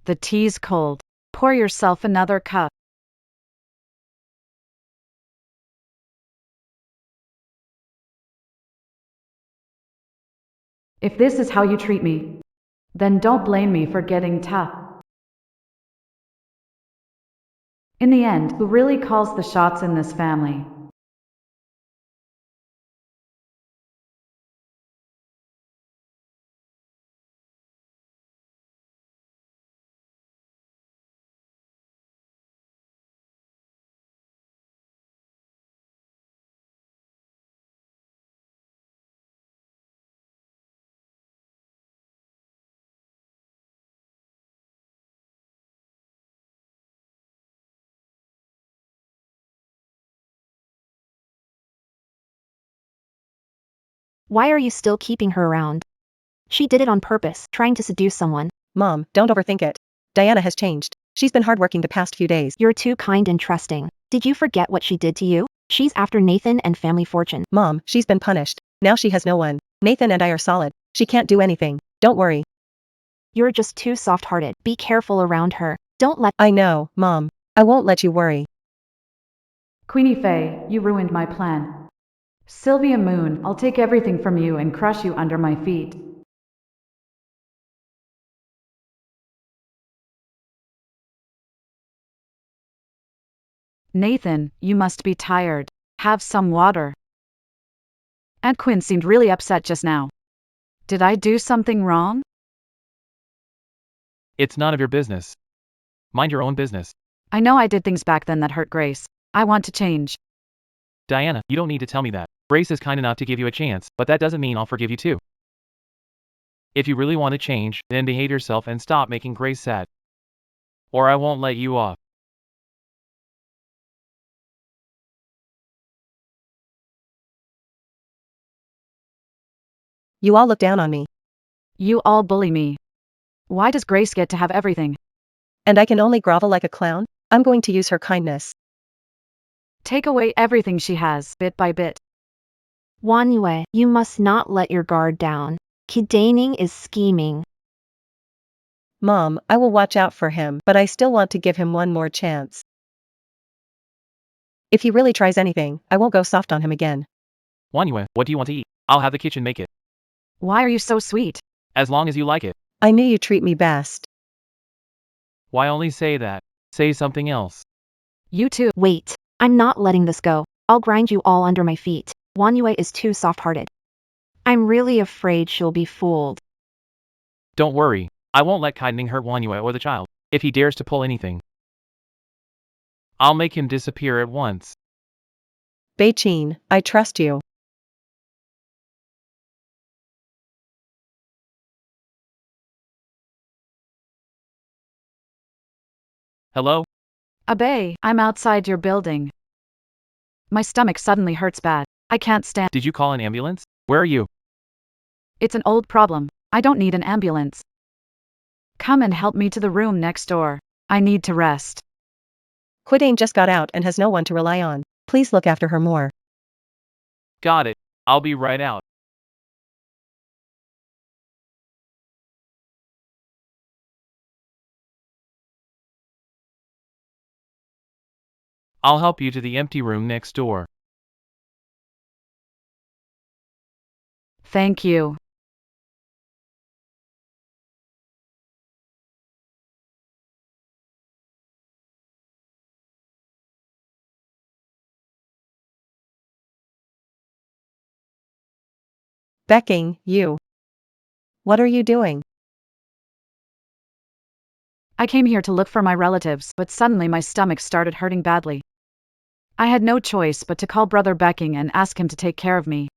The tea's cold. Pour yourself another cup. If this is how you treat me, then don't blame me for getting tough. In the end, who really calls the shots in this family? Why are you still keeping her around? She did it on purpose, trying to seduce someone. Mom, don't overthink it. Diana has changed. She's been hardworking the past few days. You're too kind and trusting. Did you forget what she did to you? She's after Nathan and family fortune. Mom, she's been punished. Now she has no one. Nathan and I are solid. She can't do anything. Don't worry. You're just too soft-hearted. Be careful around her. Don't let— I know, Mom. I won't let you worry. Queenie Faye, you ruined my plan. Sylvia Moon, I'll take everything from you and crush you under my feet. Nathan, you must be tired. Have some water. Aunt Quinn seemed really upset just now. Did I do something wrong? It's none of your business. Mind your own business. I know I did things back then that hurt Grace. I want to change. Diana, you don't need to tell me that. Grace is kind enough to give you a chance, but that doesn't mean I'll forgive you too. If you really want to change, then behave yourself and stop making Grace sad. Or I won't let you off. You all look down on me. You all bully me. Why does Grace get to have everything? And I can only grovel like a clown? I'm going to use her kindness. Take away everything she has, bit by bit. Wanyue, you must not let your guard down. Kidaning is scheming. Mom, I will watch out for him, but I still want to give him one more chance. If he really tries anything, I won't go soft on him again. Wanyue, what do you want to eat? I'll have the kitchen make it. Why are you so sweet? As long as you like it. I knew you treat me best. Why only say that? Say something else. You too. Wait, I'm not letting this go. I'll grind you all under my feet. Wanyue is too soft-hearted. I'm really afraid she'll be fooled. Don't worry. I won't let kindning hurt Wanyue or the child. If he dares to pull anything, I'll make him disappear at once. Beichin, I trust you. Hello? Abe, I'm outside your building. My stomach suddenly hurts bad. I can't stand. Did you call an ambulance? Where are you? It's an old problem. I don't need an ambulance. Come and help me to the room next door. I need to rest. Quidane just got out and has no one to rely on. Please look after her more. Got it. I'll be right out. I'll help you to the empty room next door. Thank you. Becking, you. What are you doing? I came here to look for my relatives, but suddenly my stomach started hurting badly. I had no choice but to call Brother Becking and ask him to take care of me.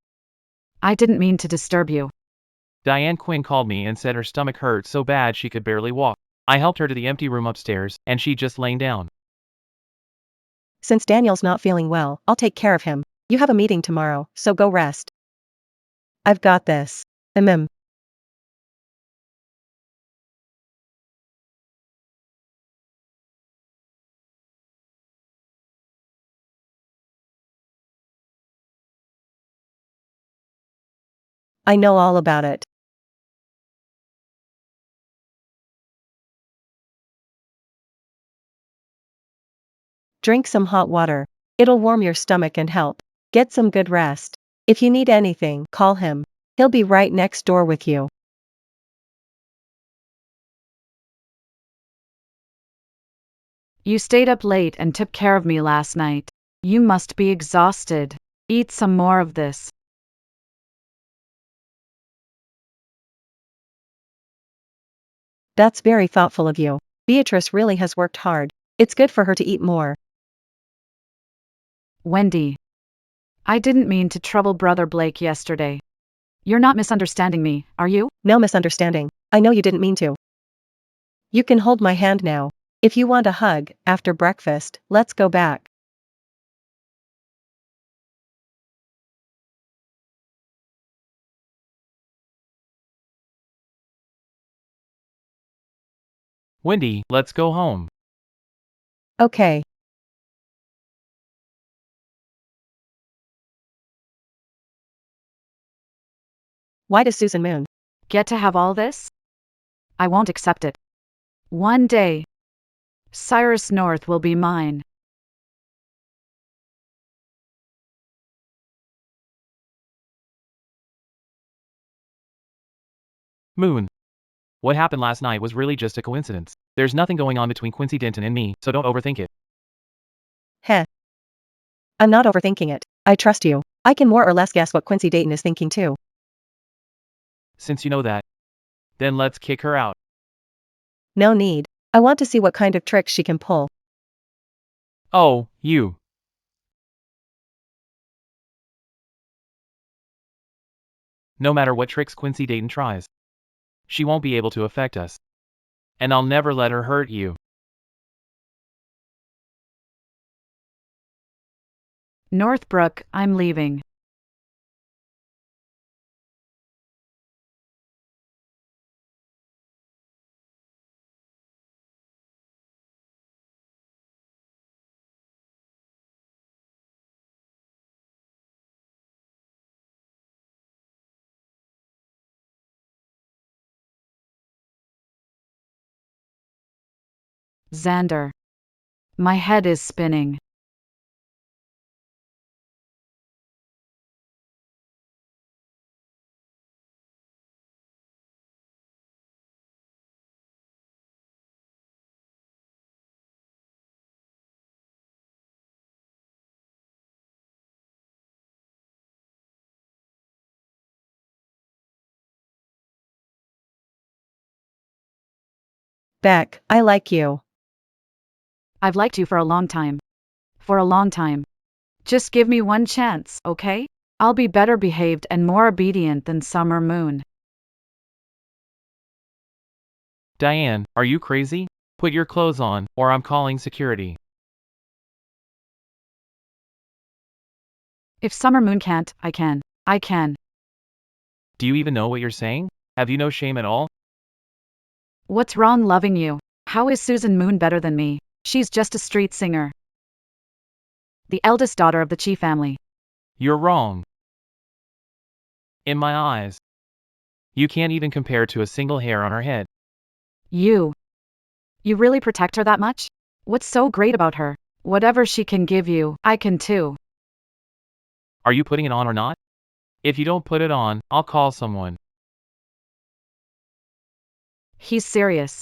I didn't mean to disturb you. Diane Quinn called me and said her stomach hurt so bad she could barely walk. I helped her to the empty room upstairs, and she just laying down. Since Daniel's not feeling well, I'll take care of him. You have a meeting tomorrow, so go rest. I've got this. Mm. I know all about it. Drink some hot water. It'll warm your stomach and help. Get some good rest. If you need anything, call him. He'll be right next door with you. You stayed up late and took care of me last night. You must be exhausted. Eat some more of this. That's very thoughtful of you. Beatrice really has worked hard. It's good for her to eat more. Wendy. I didn't mean to trouble Brother Blake yesterday. You're not misunderstanding me, are you? No misunderstanding. I know you didn't mean to. You can hold my hand now. If you want a hug, after breakfast, let's go back. Wendy, let's go home. Okay. Why does Susan Moon? Get to have all this? I won't accept it. One day, Cyrus North will be mine. Moon. What happened last night was really just a coincidence. There's nothing going on between Quincy Denton and me, so don't overthink it. Heh. I'm not overthinking it. I trust you. I can more or less guess what Quincy Dayton is thinking too. Since you know that, then let's kick her out. No need. I want to see what kind of tricks she can pull. Oh, you. No matter what tricks Quincy Dayton tries, she won't be able to affect us. And I'll never let her hurt you. Northbrook, I'm leaving. Xander. My head is spinning. Beck, I like you. I've liked you for a long time. For a long time. Just give me one chance, okay? I'll be better behaved and more obedient than Summer Moon. Diane, are you crazy? Put your clothes on, or I'm calling security. If Summer Moon can't, I can. I can. Do you even know what you're saying? Have you no shame at all? What's wrong loving you? How is Susan Moon better than me? She's just a street singer. The eldest daughter of the Chi family. You're wrong. In my eyes. You can't even compare to a single hair on her head. You really protect her that much? What's so great about her? Whatever she can give you, I can too. Are you putting it on or not? If you don't put it on, I'll call someone. He's serious.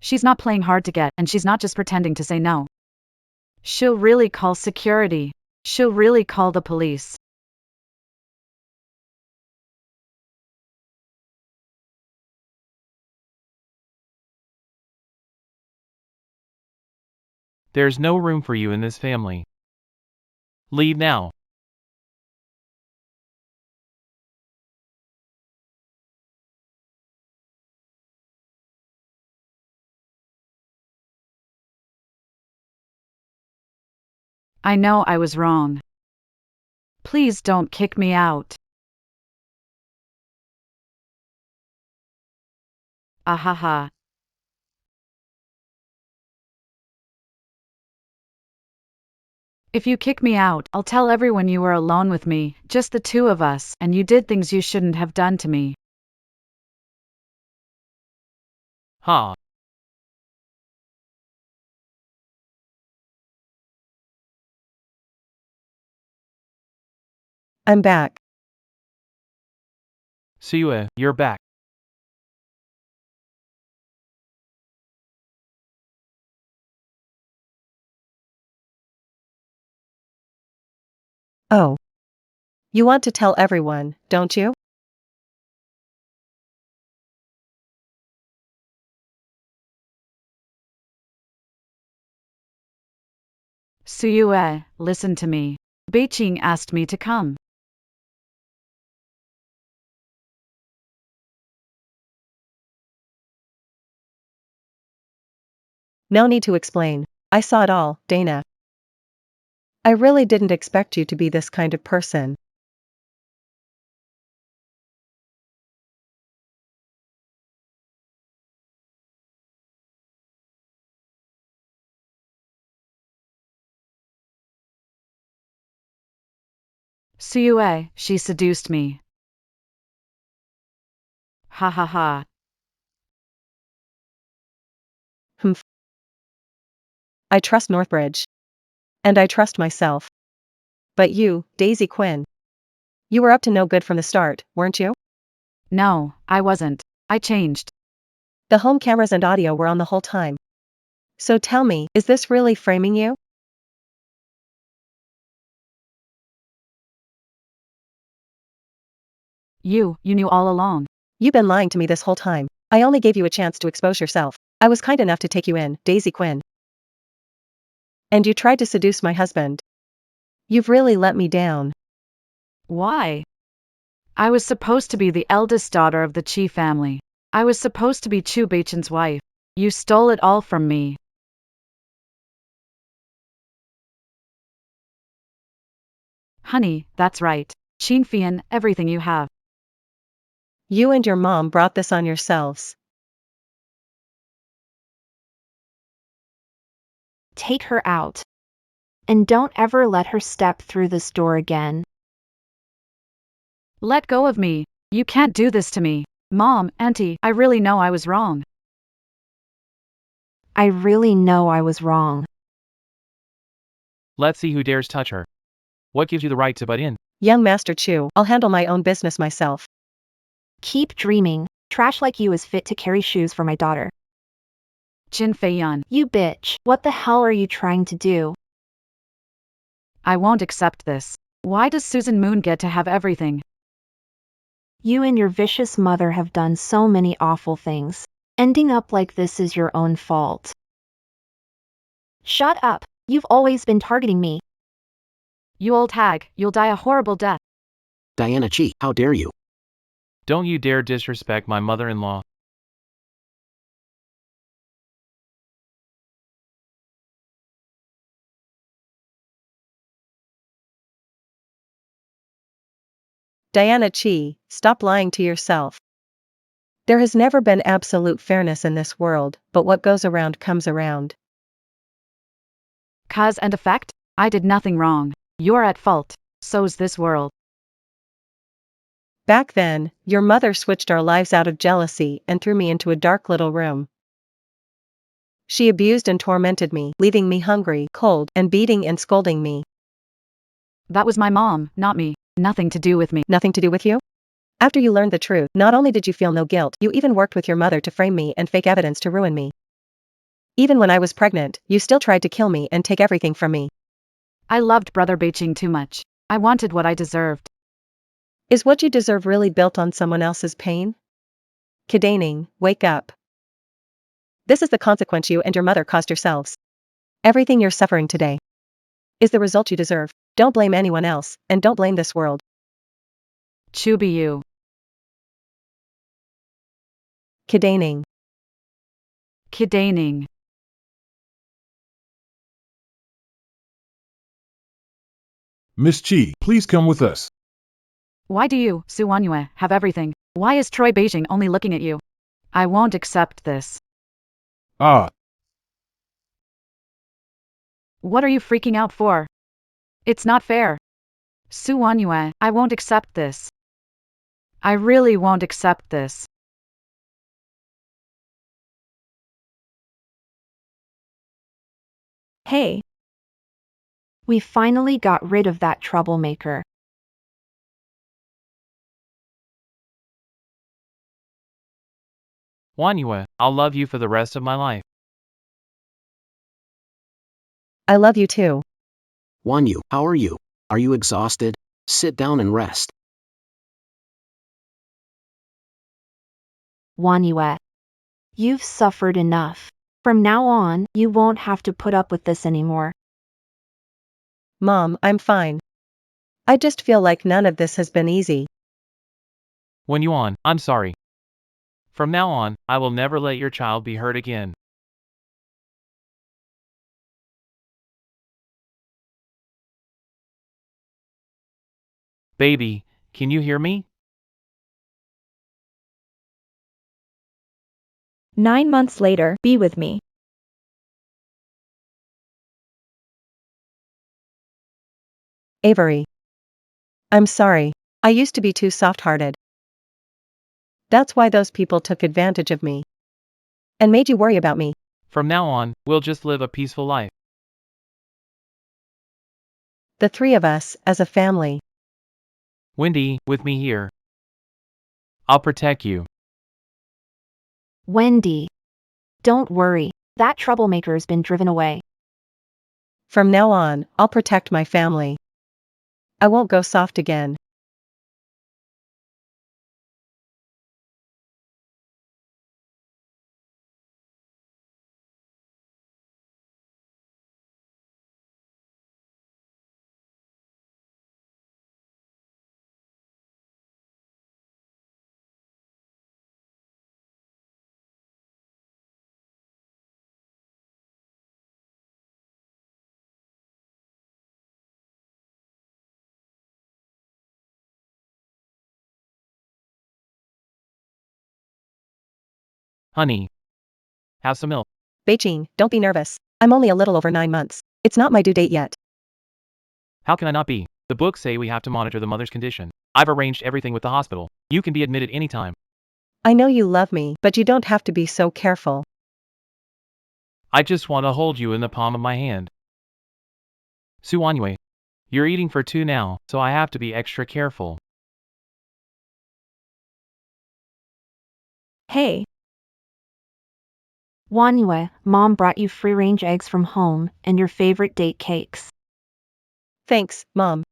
She's not playing hard to get, and she's not just pretending to say no. She'll really call security. She'll really call the police. There's no room for you in this family. Leave now. I know I was wrong. Please don't kick me out. Ahaha. If you kick me out, I'll tell everyone you were alone with me, just the two of us, and you did things you shouldn't have done to me. Ha. I'm back. Sue, you're back. Oh. You want to tell everyone, don't you? Suyue, listen to me. Beijing asked me to come. No need to explain. I saw it all, Dana. I really didn't expect you to be this kind of person. Sue, she seduced me. Ha ha ha. Humph. I trust Northbridge. And I trust myself. But you, Daisy Quinn. You were up to no good from the start, weren't you? No, I wasn't. I changed. The home cameras and audio were on the whole time. So tell me, is this really framing you? You knew all along. You've been lying to me this whole time. I only gave you a chance to expose yourself. I was kind enough to take you in, Daisy Quinn. And you tried to seduce my husband. You've really let me down. Why? I was supposed to be the eldest daughter of the Chi family. I was supposed to be Chu Baichen's wife. You stole it all from me. Honey, that's right. Chin Fian, everything you have. You and your mom brought this on yourselves. Take her out. And don't ever let her step through this door again. Let go of me. You can't do this to me. Mom, Auntie, I really know I was wrong. I really know I was wrong. Let's see who dares touch her. What gives you the right to butt in? Young Master Chu, I'll handle my own business myself. Keep dreaming. Trash like you is fit to carry shoes for my daughter. Chin Feiyan, You bitch. What the hell are you trying to do? I won't accept this. Why does Susan Moon get to have everything? You and your vicious mother have done so many awful things. Ending up like this is your own fault. Shut up. You've always been targeting me. You old hag, you'll die a horrible death. Diana Chi, how dare you? Don't you dare disrespect my mother-in-law. Diana Chi, stop lying to yourself. There has never been absolute fairness in this world, but what goes around comes around. Cause and effect? I did nothing wrong. You're at fault. So's this world. Back then, your mother switched our lives out of jealousy and threw me into a dark little room. She abused and tormented me, leaving me hungry, cold, and beating and scolding me. That was my mom, not me. Nothing to do with me. Nothing to do with you? After you learned the truth, not only did you feel no guilt, you even worked with your mother to frame me and fake evidence to ruin me. Even when I was pregnant, you still tried to kill me and take everything from me. I loved Brother Beiching too much. I wanted what I deserved. Is what you deserve really built on someone else's pain? Kidaning, wake up. This is the consequence you and your mother caused yourselves. Everything you're suffering today is the result you deserve. Don't blame anyone else, and don't blame this world. Chubi you. Kidaning. Kidaning. Miss Chi, please come with us. Why do you, Su Wanyue, have everything? Why is Troy Beijing only looking at you? I won't accept this. Ah, What are you freaking out for? It's not fair. Su Wanyue, I won't accept this. I really won't accept this. Hey, We finally got rid of that troublemaker. Wanyue, I'll love you for the rest of my life. I love you too. Wanyu, how are you? Are you exhausted? Sit down and rest. Wanyue. You've suffered enough. From now on, you won't have to put up with this anymore. Mom, I'm fine. I just feel like none of this has been easy. Wanyuan, I'm sorry. From now on, I will never let your child be hurt again. Baby, can you hear me? 9 months later, be with me. Avery. I'm sorry. I used to be too soft-hearted. That's why those people took advantage of me. And made you worry about me. From now on, we'll just live a peaceful life. The three of us, as a family. Wendy, with me here. I'll protect you. Wendy. Don't worry, that troublemaker's been driven away. From now on, I'll protect my family. I won't go soft again. Honey. Have some milk. Beijing, don't be nervous. I'm only a little over 9 months. It's not my due date yet. How can I not be? The books say we have to monitor the mother's condition. I've arranged everything with the hospital. You can be admitted anytime. I know you love me, but you don't have to be so careful. I just want to hold you in the palm of my hand. Su Wanyue. You're eating for two now, so I have to be extra careful. Hey, Wanyue, Mom brought you free-range eggs from home and your favorite date cakes. Thanks, Mom.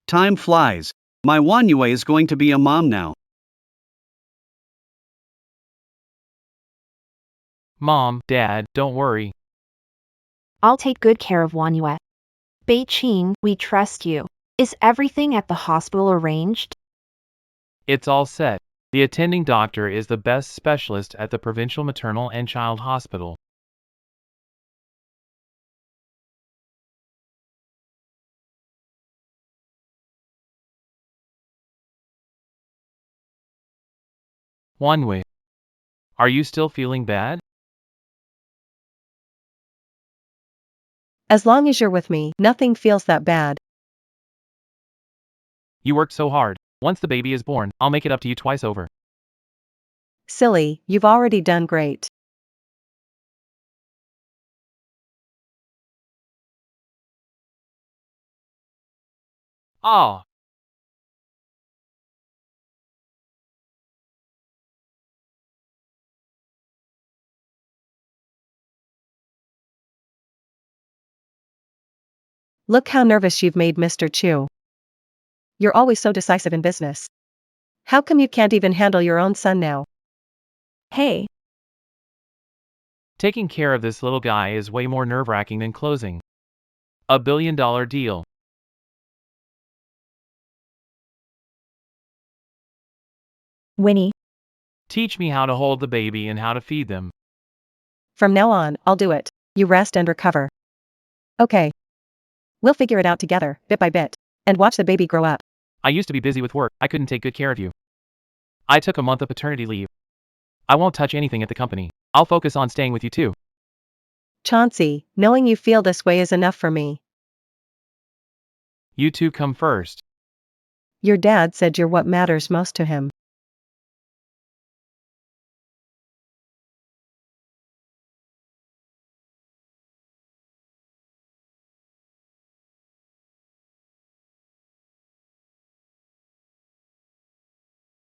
Time flies. My Wanyue is going to be a mom now. Mom, Dad, don't worry. I'll take good care of Wanyue. Beijing, we trust you. Is everything at the hospital arranged? It's all set. The attending doctor is the best specialist at the Provincial Maternal and Child Hospital. Wanyue. Are you still feeling bad? As long as you're with me, nothing feels that bad. You worked so hard. Once the baby is born, I'll make it up to you twice over. Silly, you've already done great. Ah. Look how nervous you've made Mr. Chu. You're always so decisive in business. How come you can't even handle your own son now? hey, Taking care of this little guy is way more nerve-wracking than closing a billion-dollar deal. Winnie, Teach me how to hold the baby and how to feed them. From now on, I'll do it. You rest and recover. Okay. We'll figure it out together, bit by bit. And watch the baby grow up. I used to be busy with work. I couldn't take good care of you. I took a month of paternity leave. I won't touch anything at the company. I'll focus on staying with you too. Chauncey, knowing you feel this way is enough for me. You two come first. Your dad said you're what matters most to him.